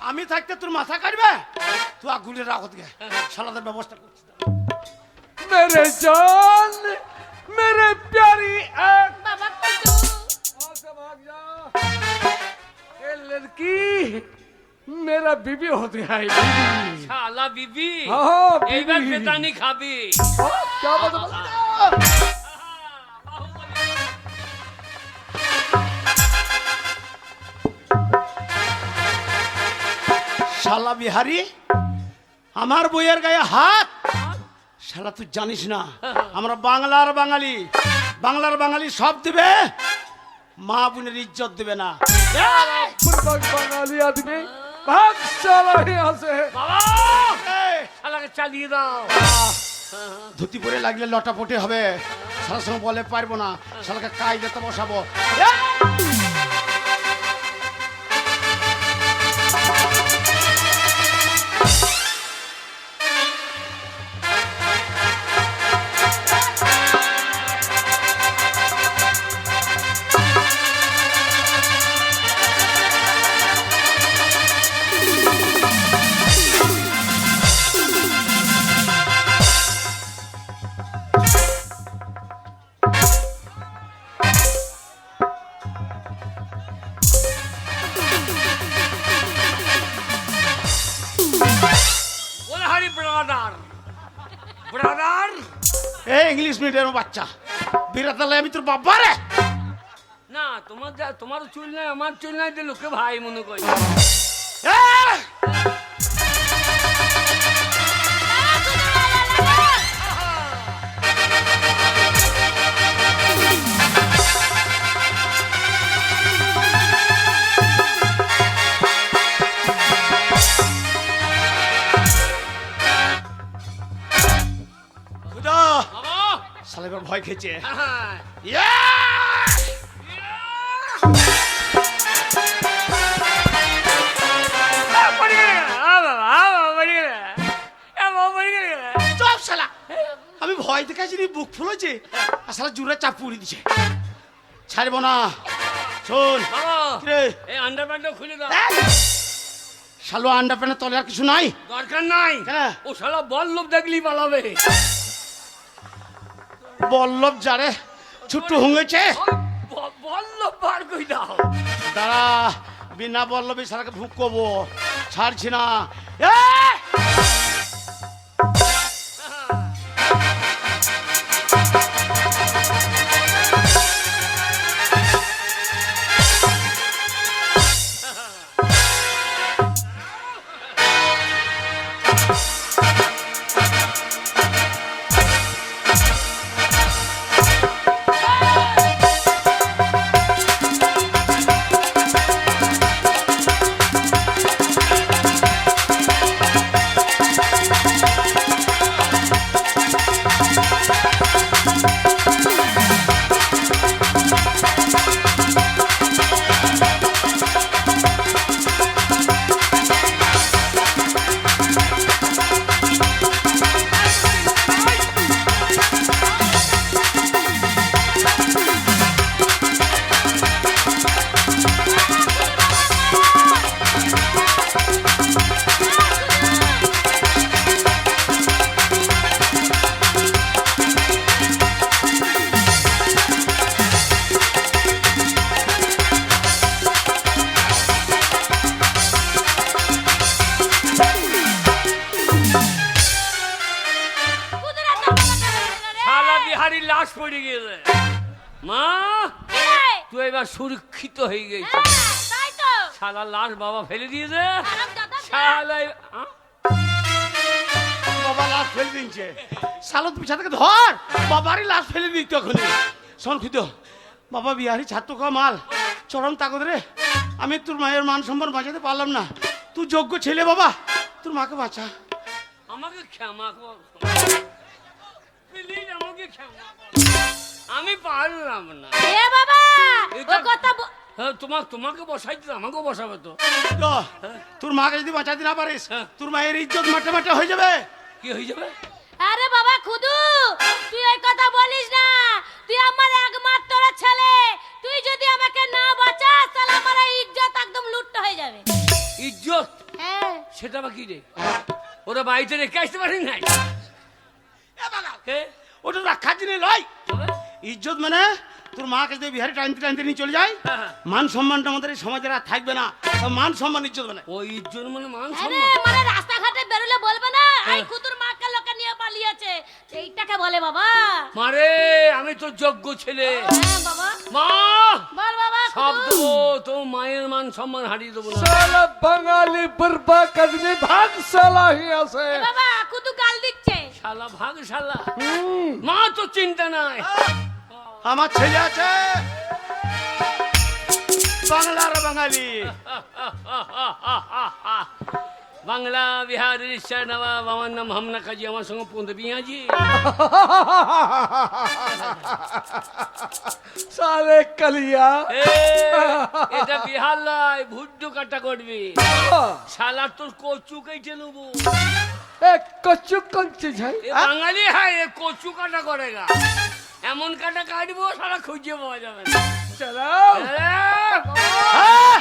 B: আমি থাকতে তোর মাথা কাটবে? তুই আগুলে রাখত গে, শালাদের ব্যবস্থা করছিস।
F: मेरे जान, मेरे प्यारी एक
C: বাবা কুটু,
F: वहाँ से भाग जा। ये लड़की मेरा बीबी होती है, बीबी।
D: শালা বিবি,
F: हाँ,
D: এইবার
F: बीबी।
D: পেতানি খাবি।
F: हाँ, क्या बात है?
B: শালা বিহারি, আমার বইয়ের গায়ে হাত। শালা তুই জানিস না আমরা বাংলার বাঙালি, বাংলার বাঙালি সব দিবে, মা বোনের ইজ্জত দেবে না।
F: बुर्बक बंगाली आदमी, भाग साला यहाँ से।
D: বাবা,
B: এই,
D: শালাকে চালিয়ে দাও।
B: ধুতি পরে লাগলে লটাপটি হবে। শালার সঙ্গে বলে পারবো না, শালাকে কায়দাতে বসাবো।
D: ওরে হারি ব্রাদার, ব্রাদার।
B: এই ইংলিশ মিডিয়ামের বাচ্চা, বিরাতালে আমি তোর বাবা রে।
D: না, তোমার চুল নাই, আমার চুল নাই, যে লোকে ভাই মনে করি।
B: এই, খুদা,
D: বাবা,
B: শালা এবার ভয় খেয়েছে।
D: হ্যাঁ,
B: ইয়া!
D: পড়ে গেলে, বাবা, পড়ে গেলে, বাবা, পড়ে গেলে।
B: চুপ শালা, আমি ভয় দেখাচ্ছি বুক ফুলেছে আর শালা জুড়ে চাপ পুড়ি দিছে। ছাড়বো না। শোন
D: বাবা,
B: কিরে,
D: এই আন্ডারপ্যান্টটা খুলে দাও।
B: শালো আন্ডা প্যান্টের তলে আর কিছু নাই?
D: দরকার নাই,
B: কেন?
D: ও শালা বল্লভ দেখলি পালাবে।
B: বল্লভ যারে ছুট্টু হুঙেছে।
D: বল্লভ বার কই দাও।
B: দাঁড়া, বিনা বল্লভে শালাকে ভুক করবো, ছাড়ছি না।
D: পড়ে গেলে মা
C: এই,
D: তুই এবার সুরক্ষিত হয়ে গেছিস
C: হ্যাঁ, তাই তো
D: শালা লাশ বাবা ফেলে দিয়েছে
C: হারামজাদা,
D: শালা
B: বাবা লাশ ফেলে দিচ্ছে সালত পিছা থেকে ধর বাবারই লাশ ফেলে দিত এখন শোন খুঁজ বাবা বিহারি ছাত্র কা মাল চরম তাকত রে আমি তোর মায়ের মান সম্মান বাঁচাতে পারলাম না তুই যোগ্য ছেলে বাবা তোর মাকে বাঁচা
D: আমাকে ক্ষমা কর প্লিজ আমাকে ক্ষমা কর আমি পারলাম না
C: এ বাবা ও
D: এটা-
C: কথা
D: হ্যাঁ তোমাকে বসাই দিতে আমাকেও বসাবে তো
B: তো, তোর মাকে যদি বাঁচাতে না পারিস
D: হ্যাঁ।
B: তোর মায়ের ইজ্জত মাঠে মাঠে হয়ে যাবে
D: কি হয়ে যাবে
C: আরে বাবা খুদু তুই এই কথা বলিস না তুই আমার একমাত্র ছেলে তুই যদি আমাকে না বাঁচাস তাহলে আমার এই ইজ্জত একদম লুট্ট হয়ে যাবে
D: ইজ্জত
C: হ্যাঁ
D: সেটা বা কি রে ওরা বাড়িতে রেখে আসতে পারি নাই
B: এ বাবা,
D: কে?
B: ওটা রাখার জিনিস লয়
D: তবে?
B: ইজ্জত মানে তোর মাকে যদি বিহারি টাইনতে টাইনতে নিয়ে চলে যায়
D: হ্যাঁ।
B: মান সম্মানটা আমাদের এই সমাজের আর থাকবে না তো মান সম্মান ইজ্জত মানে
D: ওই ইজ্জত মানে মান
C: আরে
D: সম্মান
C: মানে রাস্তাঘাটে বেরোলে বলবে না এই
D: হ্যাঁ।
C: কুতুর মাকে লোকে নিয়ে পালিয়েছে এইটাকে বলে বাবা
D: মারে আমি তো যোগ্য ছেলে
C: হ্যাঁ বাবা
D: মা
C: বল বাবা
D: সব
C: খুদু।
D: দেবো তো মায়ের মান সম্মান হারিয়ে দেবো না
F: साला बंगाली बर्बा कदमी भाग साला ही से
C: এ বাবা কুতু গাল দিচ্ছে
D: শালা ভাগ শালা মা তো চিন্তা নাই
B: আমার ছেলে আছে বাংলার বাঙালি
D: বাংলা বিহার উড়িষ্যা নবাব আমার নাম হামনা কাজী আমার সঙ্গে পৌঁছে বিয়াজি
F: साले कलिया
D: এটা বিহার নয় ভুড্ডু কাটা করবি শালা তোর কচু কেটে নেবো
F: एक कच्चू कौन चीज है
D: এ বাঙালি হয় এ কচু কাটা করেগা এমন কাটা কাটবো সারা খুঁজে পাওয়া যাবে না
F: चलो
B: হ্যাঁ,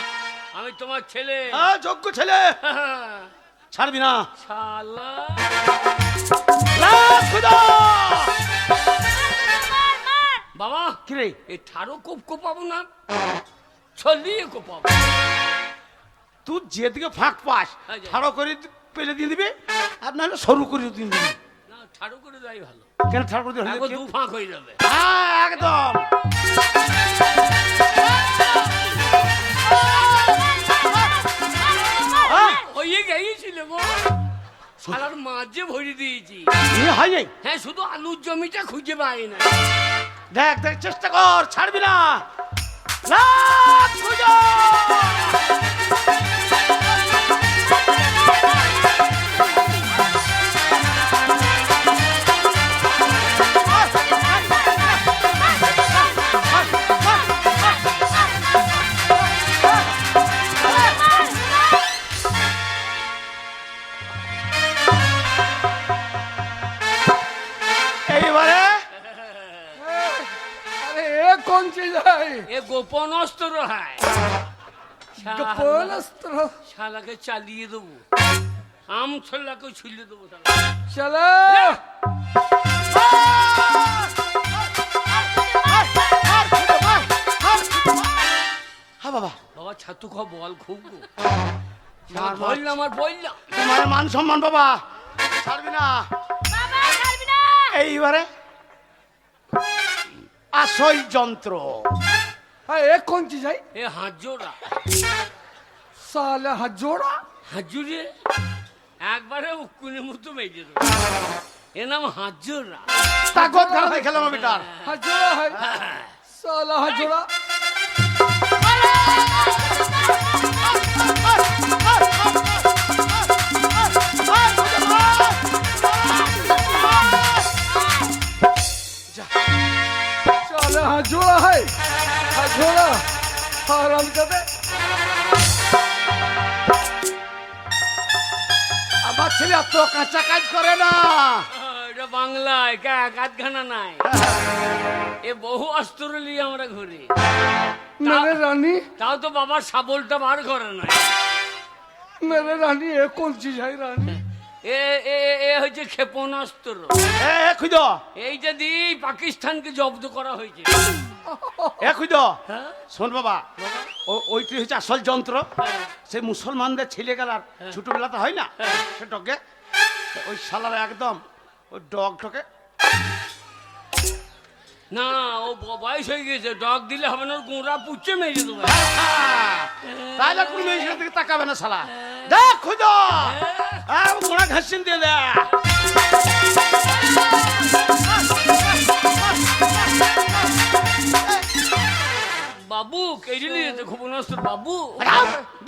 D: আমি তোমার ছেলে
B: হ্যাঁ, যোগ্য ছেলে ছাড়বি না
D: শালা
B: লাখ খুদা!
C: মার মার
D: বাবা
B: কি রে
D: এ ঠারো কোপ কোপাবো না ছলিয়ে কোপাবো
B: তুই যেদিকে ফাঁক পাস
D: হ্যাঁ, যাই।
B: ঠাড়ো করে পেলে দিয়ে দিবি আর নাহলে সরু করে দিয়ে দিবি
D: না ঠারো করে দেয় ভালো
B: কেন ঠাড়ো করে দিয়ে
D: এখন দু ফাঁক হয়ে যাবে
B: হ্যাঁ একদম হ্যাঁ,
D: ওই গেছিল গো শালার মাঝে ভরে দিয়েছি
B: নিয়ে হয় নাই।
D: হ্যাঁ শুধু আলুর জমিটা খুঁজে পাই না
B: দেখ দেখ চেষ্টা কর ছাড়বি না লাখ খুদা! এইবারে
F: अरे ये कौन चीज है
D: এ গোপন অস্ত্র হয়
F: गोपाल अस्त्र
D: শালাকে চালিয়ে দেবো আম ছোলাকে ছুলে দেবো শালা।
F: चलो
B: হ্যাঁ বাবা
D: বাবা ছাতু খা বল খুব গো
B: মার, মার।
D: বললাম আর বললাম
B: তোমার মান সম্মান বাবা ছাড়বি না
C: বাবা ছাড়বি না
B: এইবারে আসল যন্ত্র
F: हाँ ये कौन चीज है
D: এ হাজোরা
F: साला हजोड़ा
D: হাজুরে একবারে উকুনের মতো মেজে দেবো এ নাম হাজোরা
B: তাকত খেলা দেখালাম বেটার
F: हजोड़ा है साला हजोड़ा साला हजोड़ा है हजोड़ा हराम जादे
B: আমার ছেলে এত কাঁচা কাজ করে না
D: এটা বাংলায় কাতখানা নাই এ বহু অস্ত্র নিয়ে আমরা ঘুরি
F: मेरे रानी
D: তাও তো বাবার শাবলটা বার করে নাই
F: मेरे रानी ये कौन चीज है रानी
D: এ এ এ হচ্ছে ক্ষেপণাস্ত্র
B: এ খুঁজ
D: এইটা দিয়ে পাকিস্তানকে জব্দ করা হয়েছে
B: এ খুঁজ
D: হ্যাঁ
B: শোন বাবা ওইটি হচ্ছে আসল যন্ত্র সেই মুসলমানদের ছেলে গেলার ছোটবেলাতে হয় না সে ডগে ওই শালার একদম ওই ডগটাকে
D: না ও বয়স হয়ে গেছে, ডগ দিলে হবে না, ওর গোড়া পুচ্ছে মেরে দেবো।
B: তাহলে কোন মেয়ে ছেলের দিকে তাকাবে না শালা। দেখ খুঁজো ঘোড়া ঘাসিন দিয়ে দে।
D: বাবু কেড়ে নিয়েছে খুব নষ্ট। বাবু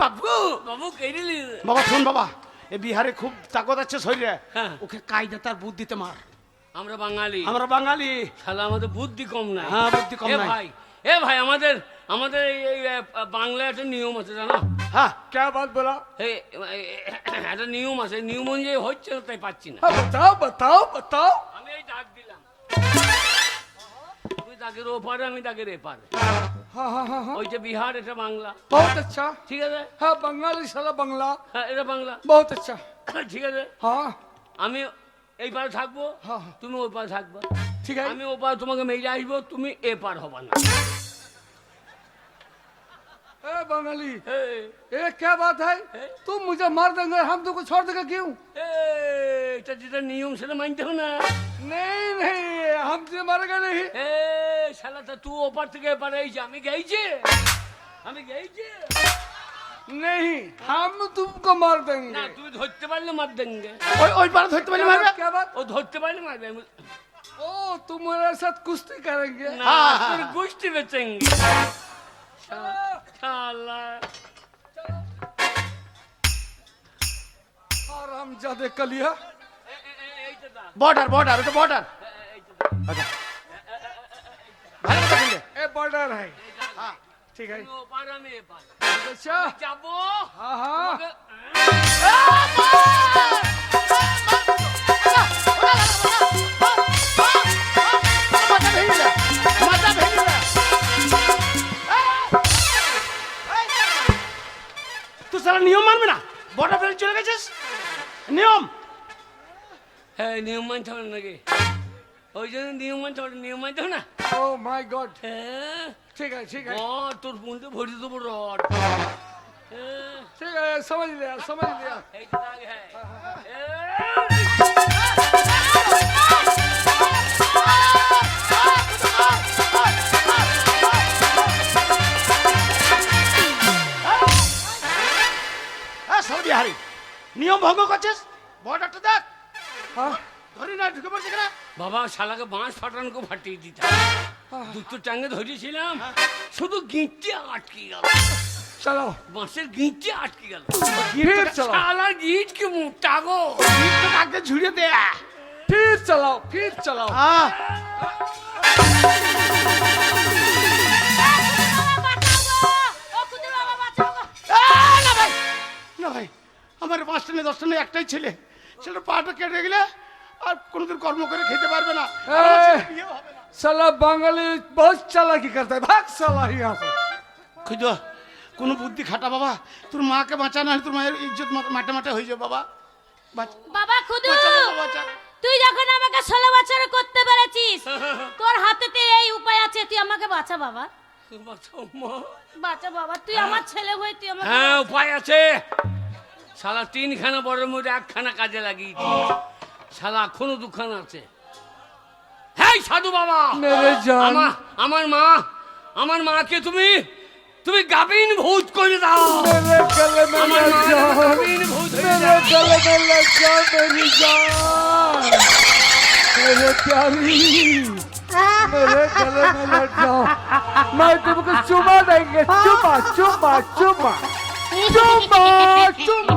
B: বাবু
D: বাবু কেড়ে নিয়েছে।
B: বাবা শোন বাবা, এ বিহারে খুব তাকত আছে শরীরে,
D: হ্যাঁ।
B: ওকে কায়দা তার বুদ্ধিতে মার।
D: আমরা বাঙালি,
B: আমরা বাঙালি,
D: শালা আমাদের বুদ্ধি কম নাই।
B: হ্যাঁ, বুদ্ধি কম নাই।
D: ভাই আমাদের আমাদের এই বাংলায় একটা নিয়ম আছে জানো?
B: হ্যাঁ
F: क्या बात बोला?
D: একটা নিয়ম আছে, নিয়ম অনুযায়ী হচ্ছে না, তাই পাচ্ছি না।
F: हाँ, बताओ बताओ बताओ।
D: আমি এই ডাক দিলাম, তুই দাগের ওপারে, আমি দাগের এপারে।
F: हाँ हाँ हाँ हाँ
D: ওই যে বিহার, এটা বাংলা,
F: बहुत अच्छा।
D: ঠিক আছে?
F: हाँ बंगाली साला बंगला
D: হ্যাঁ এটা বাংলা,
F: बहुत अच्छा।
D: ঠিক আছে?
F: हाँ
D: আমি এই পারে থাকবো,
F: হ্যাঁ, হ্যাঁ।
D: তুমি ওই পারে থাকবো,
F: ठीक है।
D: আমি ও পারে তোমাকে মেরে আসবো, তুমি এ পার হবা না।
F: ए बंगाली,
D: এই,
F: ये क्या बात है? तुम मुझे मार देंगे, हम तुमको छोड़ देंगे क्यों?
D: এটা যেটা নিয়ম সেটা মানতে হবে না।
F: नहीं नहीं, हम तुझे मारेगा नहीं।
D: এ শালাটা তুই ওপার থেকে এপারে এসে আমি গেইছে, আমি গেইছে
F: नहीं, हम तुमको मार
D: না,
F: देंगे।
D: তুই ধরতে পারলে মার দেঙ্গে।
B: ওই পারে ধরতে পারি
F: क्या
B: মারবে।
F: बात, क्या बात?
D: ও ধরতে পারলে মারবে।
F: ओ तुम मेरे साथ कुश्ती करेंगे?
D: না তোর গোষ্ঠী বেচেঙ্গে শালা।
F: और हम ज्यादा कलिया।
D: এইটা দা,
B: বর্ডার বর্ডার, ওটা বর্ডার।
D: এইটা দা।
B: আচ্ছা ভালো কথা বললে।
F: ए बॉर्डर है।
B: হ্যাঁ
F: ठीक है।
D: তুমি ওপার, আমি এপার
F: अच्छा।
D: যাবো।
F: हाँ हाँ।
B: মাথা ভেঙে যায়, মাথা ভেঙে যায়। তুই সারা নিয়ম মানবে না, বর্ডার ফেলে চলে গেছিস। নিয়ম
D: হ্যাঁ নিয়ম মানতে হবে নাকি? ওই জন্য নিয়ম মানতে হবে, নিয়ম মানতে হবে না।
F: Oh my God.
D: হ্যাঁ
F: ठीक है ठीक है
D: তোর বন্ধু ভরি দেবো রড। হ্যাঁ,
F: ठीक है, समझ लिया समझ लिया।
D: এইটা দাগ, হ্যাঁ।
B: বিহারি নিয়ম ভঙ্গ করছিস। বর্ডারটা দেখ,
F: हाँ
B: ধরি না ঢুকে পড়ছে কেনা।
D: বাবা শালাকে বাঁশ ফাটানকে ফাটিয়ে দিতাম, দুটো টাঙ্গে ধরেছিলাম, শুধু গিঁটটি আটকে গেল,
F: चलो
D: বাঁশের গিঁটটি আটকে গেল।
F: फिर चलो
D: শালা গিট কি মোটা গো।
B: আগে ঝুড়ে দে।
F: फिर चलाओ फिर चलाओ।
B: হ্যাঁ না ভাই, না ভাই, আমার 5টা নেই 10টা নেই, একটাই ছেলে, ছেলের পাটা কেটে গেলে আর কোনোদিন কর্ম করে খেতে পারবে না। আর আমার ছেলের বিয়েও হবে না।
F: साला बंगाली बहुत चालाकी करता है, भाग साला यहाँ से।
B: খুঁজো কোনো বুদ্ধি খাটা বাবা, তোর মাকে বাঁচা, না হলে তোর মায়ের ইজ্জত মাঠে মাঠে হয়ে যাবে বাবা।
C: বাবা খুদু,
B: বাঁচা বাবা, বাঁচা।
C: তুই যখন আমাকে 16 বছর করতে পেরেছিস, তোর হাতেতে এই উপায় আছে, তুই আমাকে বাঁচা বাবা,
D: বাঁচাও মা।
C: বাঁচা বাবা, তুই আমার ছেলে হয়ে তুই আমাকে
D: হ্যাঁ উপায় আছে। শালা 3খানা বড়ের মধ্যে 1খানা কাজে লাগিয়েছি, শালা এখনো 2খানা আছে। হ্যাঁ সাধু বাবা,
F: मेरे जान
D: আমার মাকে তুমি তুমি গাবিন ভূত করে দাও।
F: मेरे गले में
D: আমার
F: लग
D: মা
F: जाओ,
D: গাবিন ভূত হয়ে
F: मेरे
D: যায়।
F: गले में लग जाओ मेरी जान, मेरे प्यारी, मेरे गले में लग जाओ, मैं तुमको चुमा देंगे, चुमा चुमा चुमा चुमा चुमा।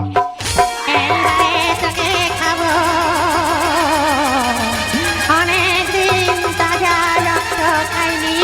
G: তোকে খাবো অনেকদিন তাজা রক্ত খাইনি।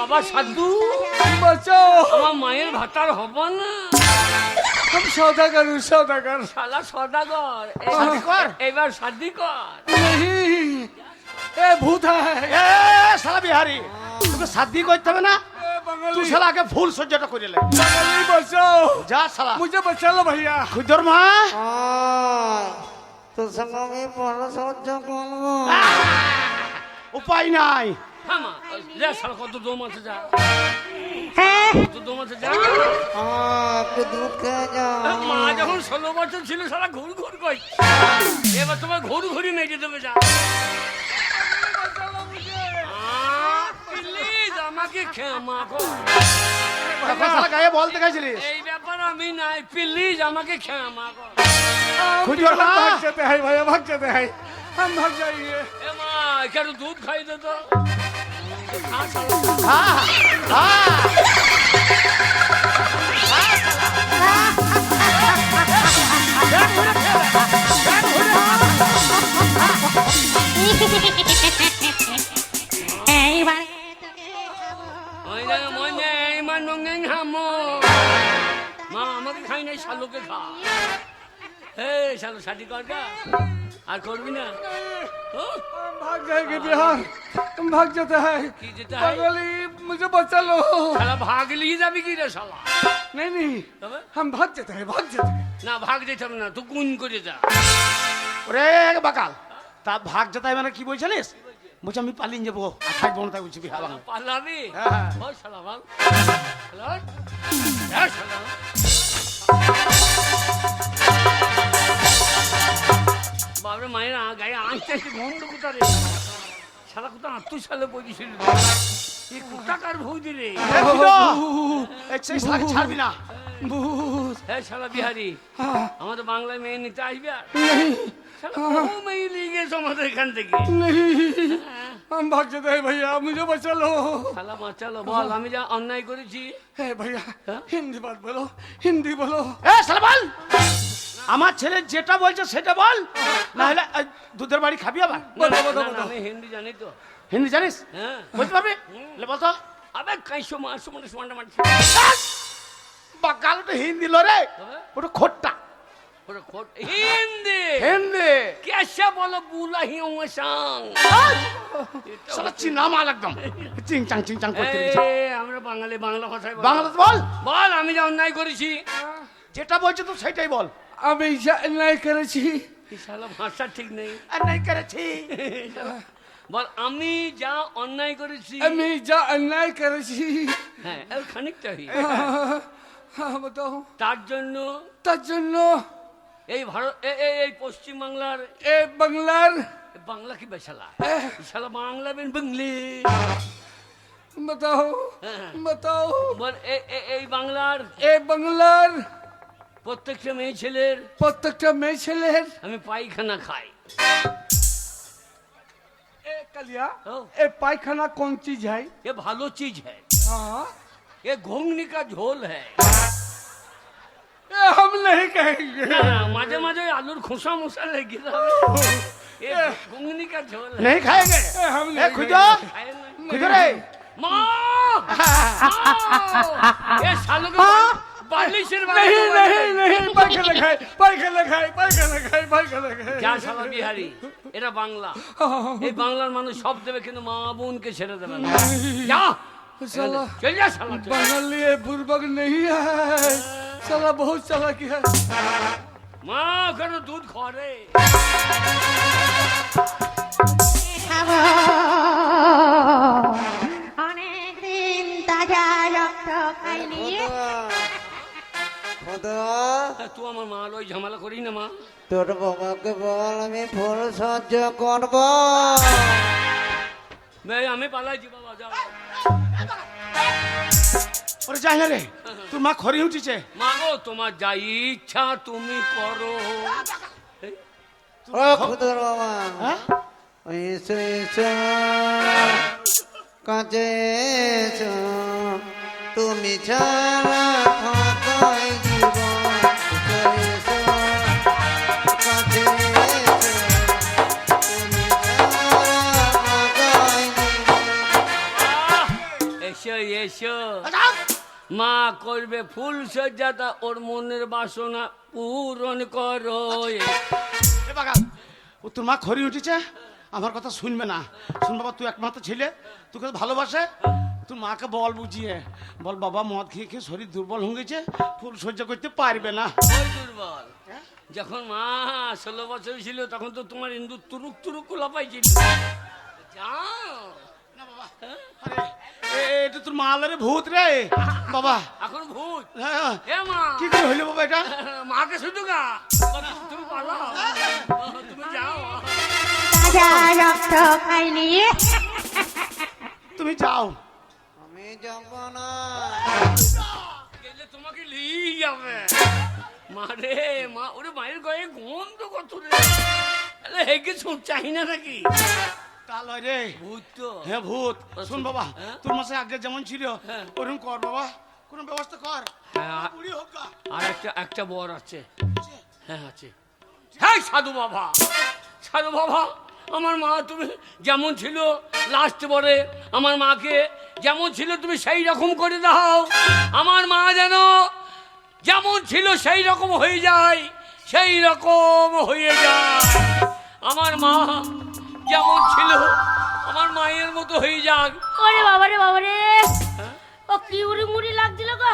D: বাবা সাধু
F: बचाओ
D: আমার মায়ের ভাতার হব না
F: हम सौदागर सौदागर
D: শালা সদাগর
B: শাদি কর।
D: এবার শাদি কর
F: नहीं ए भूत है
B: এ শালা বিহারি তোকে শাদি করতে হবে না
F: ए
B: তুই
F: बंगाली
B: শালা আগে ফুল সহ্যটা করে লে
F: बंगाली बचाओ
B: যা শালা
F: मुझे बचा लो भैया
B: খুদর মা
H: তোর সঙ্গে আমি বড় সহ্য করবো
B: উপায় নাই
D: থামা যা শালা কত দম আছে যা কত দম আছে যা
H: একটু দুধ খেয়ে যাও
D: মা যখন 16 বছর ছিল সারা ঘুর ঘুর কই এবার তোমার ঘুর ঘুরি মেজে দেবে যা প্লিজ আমাকে ক্ষমা কর
B: এখন শালা গায়ে বলতে গেছিলিস
D: এই ব্যাপার আমি নাই প্লিজ আমাকে ক্ষমা কর
B: খুদর মা
F: भाग जाते हैं भैया भाग जाते हैं हम भाग जाएंगे
D: এ মা কেন দুধ খাই দে তো খা শালা।
B: হ্যাঁ হ্যাঁ
G: এইবারে তোকে
D: ওই জায়গা মনে এইমান নঙ্গেন হামো মা আমাকে খাই নাই শালুকে খা এই শালু শাদি কর গা আর করবি না ও?
F: हम भाग जाएंगे बिहार हम भाग जाते हैं
D: কি যেতে হয়
F: बंगाली मुझे बचा लो
D: শালা ভাগ লিয়ে যাবি কি রে শালা
F: नहीं नहीं
D: তবে
F: हम भाग जाते हैं भाग जाते हैं
D: না ভাগ যেতে হবে না তুই গুণ করে যা
B: ওরে বাকাল তা ভাগ যেতাই মানে কি বলছিলিস বলছি আমি পালিয়ে যাবো আর থাকবো না তাই বলছি বিহার বাংলা
D: পালাবি
B: হ্যাঁ।
D: ও শালা ভাগ শালা এ শালা বাবরে মায়ের গায়ে আঁচতে আসতে গন্ধ কোথা রে শালা কোথা আত্মু সালে বইছিল এই কোথাকার ভৌজি রে
B: সেই শালাকে ছাড়বি না
D: হ্যাঁ শালা বিহারি আমাদের বাংলায় মেয়ে নিতে আসবে আর শালা বহু মেয়ে নিয়ে গেছে আমাদের এখান থেকে
F: नहीं हम भाग जाते हैं भैया मुझे बचा लो
D: শালা বাঁচালো বল আমি যা অন্যায় করেছি
F: है भैया
D: हाँ?
F: हिंदी बात बोलो हिंदी बोलो
B: এ শালা বল আমার ছেলে যেটা বলছে সেটা বল না হলে দুধের বাড়ি খাবি আবার
D: না, না, না, না, আমি হিন্দি জানি তো
B: হিন্দি জানিস
D: হ্যাঁ
B: বলতে পারবি বলতো
D: আবে কাইসো মাসো মানে সমানটা মারছি
B: বাকাল তো হিন্দি লরে
D: তবে
B: ওটা খোট্টা
D: ওরে খোট হিন্দি
B: হিন্দি
D: कैसे बोलो बुला ही हूँ संग
B: শালা চিনাম আল একদম চিং চাং করতে দিছে।
D: আমরা বাঙালি বাংলা ভাষায় বলি।
B: বাংলাতে বল
D: বল আমি যা অন্যায় করেছি
B: যেটা বলছে তো সেটাই বল
F: अभी नहीं करे छी
D: এই শালা ভাষা ঠিক নেই
B: আর নাই করেছি
D: বল আমি যা অন্যায় করেছি
F: अभी जा नहीं करे छी
D: হ্যাঁ আর খানিকটাই
F: हाँ बताओ
D: তার জন্য
F: तजन्न
D: এই ভারত এই পশ্চিম বাংলার
F: ए बंगलार
D: বাংলা কি বেশালা শালা বাংলা বেন বাংলি
F: बताओ
D: हाँ।
F: बताओ
D: বল এই বাংলার
F: ए बंगलार
D: প্রত্যেকটা মেয়ে ছেলের
F: প্রত্যেকটা মেয়ে ছেলের
D: আমি পায়খানা খাই
F: ए कलिया
D: ओ।
F: ए पायखाना कौन चीज है
D: ये भालो चीज है
F: हाँ
D: ये घोंगनी का झोल है
F: ए हम नहीं कहेंगे
D: ना, माझे माझे आलूर खुशा मुसा लगी ये घोंगनी का झोल है
B: नहीं खाएंगे
F: ए हम
B: ए
F: नहीं
B: खुदो
D: खाए ना।
B: खुदो रे
D: माँ! माँ! ये सालों के बालिशेर
F: नहीं नहीं नहीं पायखाना खाए पायखाना खाए पायखाना खाए पायखाना खाए
D: যা শালা বিহারি এটা বাংলা এই বাংলার মানুষ সব দেবে কিন্তু মা বোনকে ছেড়ে দেবে না যা
F: साला
D: চল যা শালা চল।
F: बंगाली ये बुर्बक नहीं है साला बहुत चालाकी है
D: মা ওখানে দুধ খরে
G: খাবো অনেকদিন তাজা রক্ত খাইনি
H: খোদা
D: তুই আমার মা ওই ঝামেলা করি না মা
H: তোর বাবাকে বল আমি ফুল সহ্য করব
D: ভাই আমি পালাইছি বাবা যাও
B: ওরে যাই না রে তোর মা খড়ি উঠিছে
D: মা গো তোমার যা ইচ্ছা তুমি করো এই,
H: ও খুদর বাবা
B: হ্যাঁ
H: এসো এসো কাছে এসো তুমি ছাড়া ফাঁকাই জীবন এসো এসো কাছে এসো তুমি ছাড়া ফাঁকাই জীবন
D: আহ, এই এসো এসো
B: আচ্ছা,
D: মা করবে ফুল সজ্জাতা ওর মনের বাসনা পূরণ করো
B: এ বাগা, ও তোর মা খড়ি উঠেছে, আমার কথা শুনবে না। শুন বাবা, তুই একমাত্র ছেলে, তোকে তো ভালোবাসে। তোর মাকে বল বুঝিয়ে, বল বাবা মদ খেয়ে খেয়ে শরীর দুর্বল হয়ে গেছে, ফুল সহ্য করতে পারবে না।
D: ওই দুর্বল যখন মা 16 বছর ছিল তখন তো তোমার ইন্দু তুরুক তুরুক কোলা পাইছিল। যাও
B: না বাবা, আরে এটা তোর মালারে ভূত রে বাবা।
D: এখন ভূত
B: হ্যাঁ,
D: এ মা
B: কি করে হইলো বাবা এটা?
D: মাকে শুধু গা তুমি পালাও, তুমি যাও।
G: তাজা রক্ত খাইনি
B: তুমি যাও।
H: আমি যাব না।
D: গেলে তোমাকে নিয়ে যাবে মা রে। মা ওরে মায়ের গায়ে গন্ধ কত রে, হেগে চাই না নাকি?
B: কাল হয় রে
D: ভূত তো।
B: হ্যাঁ ভূত। শোন বাবা,
D: হ্যাঁ?
B: তোর মাসে আগে যেমন ছিল
D: হ্যাঁ।
B: ওরকম কর বাবা, কোনো ব্যবস্থা কর।
D: হ্যাঁ,
B: বুড়ি হোক গা।
D: আর একটা বর আছে। হ্যাঁ আছে। হ্যাঁ সাধু বাবা, সাধু বাবা, আমার মা তুমি যেমন ছিল লাস্ট বরে আমার মাকে যেমন ছিল তুমি সেই রকম করে দাও। আমার মা যেন যেমন ছিল সেই রকম হয়ে যায়, সেই রকম হয়ে যায়। আমার মা যেমন ছিল আমার মায়ের মতো হয়ে যাক।
C: ওরে বাবা রে বাবা রে,
D: হ্যাঁ?
C: ও কি উড়ি মুড়ি লাগছিল গো,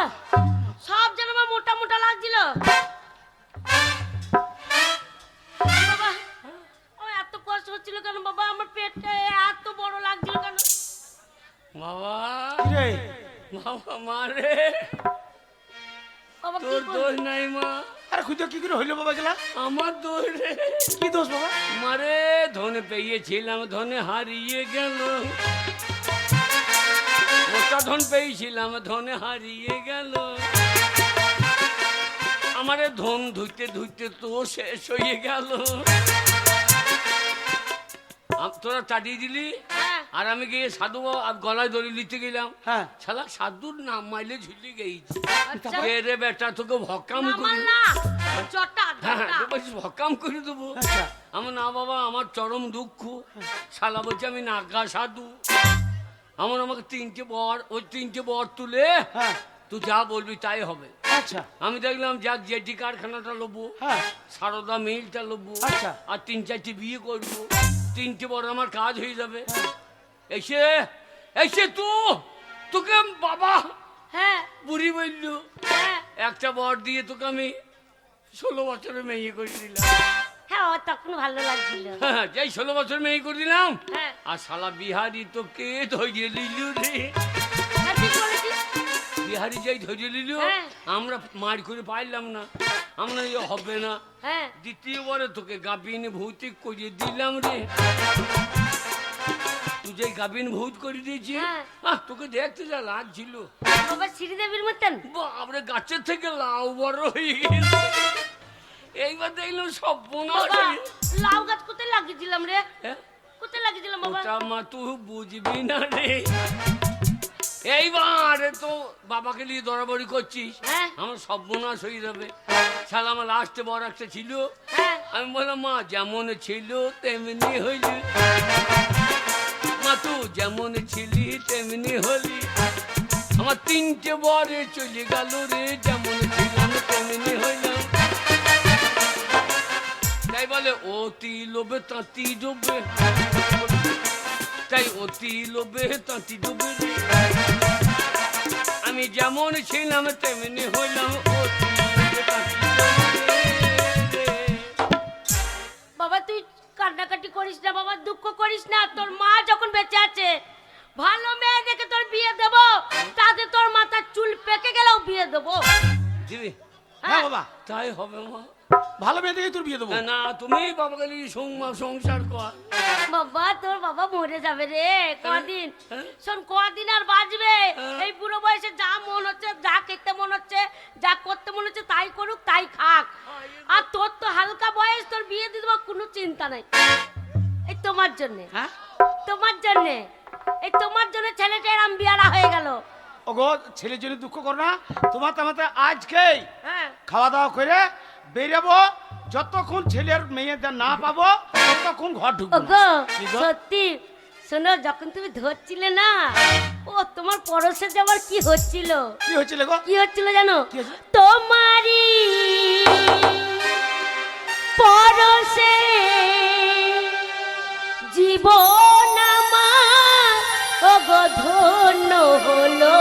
C: সব যেন আমার মোটা মোটা লাগছিল। বাবা, আমার এত কষ্ট হচ্ছিল কেন বাবা, আমার পেটটা এত বড় লাগছিল কেন?
D: বাবা
B: কি রে?
D: বাবা মা রে,
C: বাবা কি
D: তোর
C: করব?
D: দোষ নাই মা,
B: আরে খুঁজে কি করে হইলো বাবা গেলা?
D: আমার দোষ রে।
B: কি দোষ বাবা?
D: মারে ধনে পেয়েছিলাম, ধনে হারিয়ে গেল। মোটা ধন পেয়েছিলাম, ধনে হারিয়ে গেল। আমারে ধন ধুইতে ধুইতে তো শেষ হয়ে গেল। তোরা চাটিয়ে দিলি
C: হ্যাঁ।
D: আর আমি গিয়ে সাধু আর গলায় দড়ি নিতে গেলাম।
B: হ্যাঁ।
D: শালা সাধুর নাম মাইলে ঝুলি গেছি।
C: আচ্ছা।
D: কে রে বেটা তোকে ভকাম
C: নামাল
D: করি।
C: না, চটা
D: হ্যাঁ
C: চটা।
D: ভকাম করে দেবো।
B: আচ্ছা।
D: আমার না বাবা, আমার চরম দুঃখ। শালা বলছে আমি নাগা সাধু। আমাকে 3টে বর, ওই 3টে বর তুলে
B: হ্যাঁ।
D: তুই যা বলবি তাই হবে।
B: আচ্ছা।
D: আমি দেখলাম যাক জেটি কারখানাটা লোবো,
B: হ্যাঁ।
D: সারদা মিলটা লোবো,
B: আচ্ছা।
D: আর 3-4টে বিয়ে করবো। 3টে বর আমার কাজ হয়ে যাবে। এসে এসে তোকে বাবা
C: হ্যাঁ
D: বুড়ি বললো,
C: হ্যাঁ
D: একটা বর দিয়ে তোকে আমি 16 বছরের মেয়ে করে দিলাম।
C: হ্যাঁ, আমার তখন ভালো লাগছিল।
D: হ্যাঁ, যাই 16 বছর মেয়ে করে দিলাম।
C: হ্যাঁ।
D: আর শালা বিহারি তো কে ধরিয়ে নিল রে।
C: হ্যাঁ, ঠিক বলেছিস।
D: বিহারি যাই ধরিয়ে নিল,
C: হ্যাঁ।
D: আমরা মার করে পাইলাম না। আমরা এ হবে না।
C: হ্যাঁ,
D: দ্বিতীয়বারে তোকে গাবিন ভৌতিক করিয়ে দিলাম রে। তুই যে গাবিন ভূত করে দিয়েছি,
C: হ্যাঁ।
D: তোকে দেখতে যা লাগছিল,
C: বাবা শ্রীদেবীর মতন।
D: বাবরে গাছের থেকে লাউ বড় হয়ে গেছে। এইবার দেখলাম সব বোনা
C: বাবা লাউ গাছ কোথায় লাগিয়েছিলাম রে?
D: হ্যাঁ?
C: কোথায় লাগিয়েছিলাম বাবা?
D: ওটা মা তুই বুঝবি না রে। এইবার তো বাবাকে নিয়ে দরাবরি করছিস,
C: হ্যাঁ।
D: আমার সব বোনাস হয়ে যাবে। শালা আমার লাস্টে বড় একটা ছিল,
C: হ্যাঁ।
D: আমি বললাম মা যেমন ছিল তেমনি হইলি, মা তুই যেমন ছিলি তেমনি হলি। আমার 3টে বরে চলে গেল রে, যেমন ছিলাম তেমনি হইলাম। তাই বলে অতি লোভে তাঁতি ডুবে, তাই অতি লোভে তাঁতি ডুবে রে। আমি যেমন ছিলাম তেমনি হইলাম, অতি লোভে তাঁতি ডুবে রে।
C: বাবা তুই কান্নাকাটি করিস না বাবা, দুঃখ করিস না। তোর মা যখন বেঁচে আছে, ভালো মেয়ে দেখে তোর বিয়ে দেব, তাতে তোর মাথার চুল পেকে গেলেও বিয়ে দেবো।
D: দিবি?
B: হ্যাঁ বাবা,
D: তাই হবে মা।
B: ভালো মেয়ে দেখে তোর বিয়ে দেবো।
D: না তুমি বাবাকে নিয়ে সংসার কর।
C: বাবা তোর বাবা মরে যাবে রে কদিন,
D: হ্যাঁ?
C: শোন কদিন আর বাঁচবে।
D: হ্যাঁ।
C: এই বুড়ো বয়সে যা মন হচ্ছে, যা খেতে মন হচ্ছে, যা করতে মন হচ্ছে তাই করুক, তাই খাক। আর তোর তো হালকা বয়স, তোর বিয়ে দিয়ে দেবো, কোনো চিন্তা নাই। এই তোমার জন্যে,
B: হ্যাঁ
C: তোমার জন্যে, এই তোমার জন্য ছেলেটা এরম বিয়ারা হয়ে গেল।
B: ওগো ছেলের জন্য দুঃখ করো না, তোমার তামাতে আজকেই
C: হ্যাঁ
B: খাওয়া দাওয়া করে বেরাবো। যতক্ষণ ছেলের মেয়েদের না পাবো ততক্ষণ ঘর ঢুকবো না।
C: ওগো
B: কি গো?
C: সত্যি শোনো, যখন তুমি ধরছিলে না, ও তোমার পরশে যাওয়ার কি হচ্ছিল?
B: কি হয়েছিল গো?
C: কি হচ্ছিল জানো?
B: কি হয়েছিল?
C: তোমারই পরশে জীবন আমার ওগো ধন্য হলো,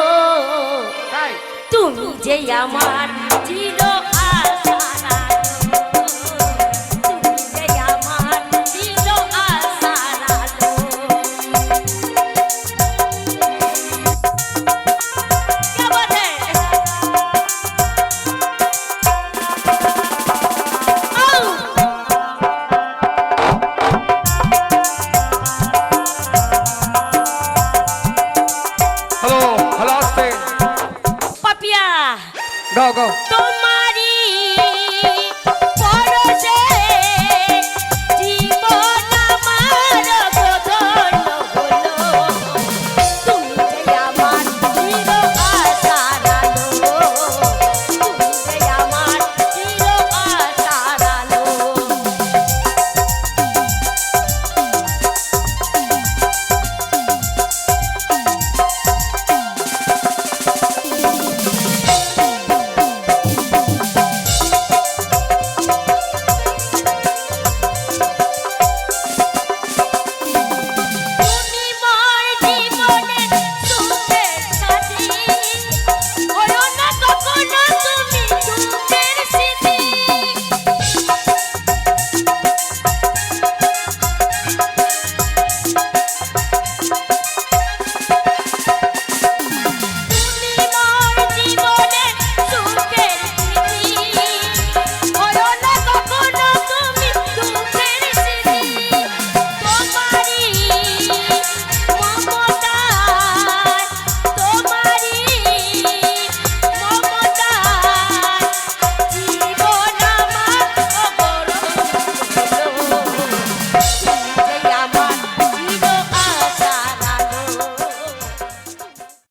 B: তাই
C: তুমি যে আমার চির আশার আলো, তুমি যে আমার চির আশার আলো। কে বলে? আউ!
F: हेलो हेलो आस्ते
C: পাপিয়া,
F: गाओ गाओ
C: তুমি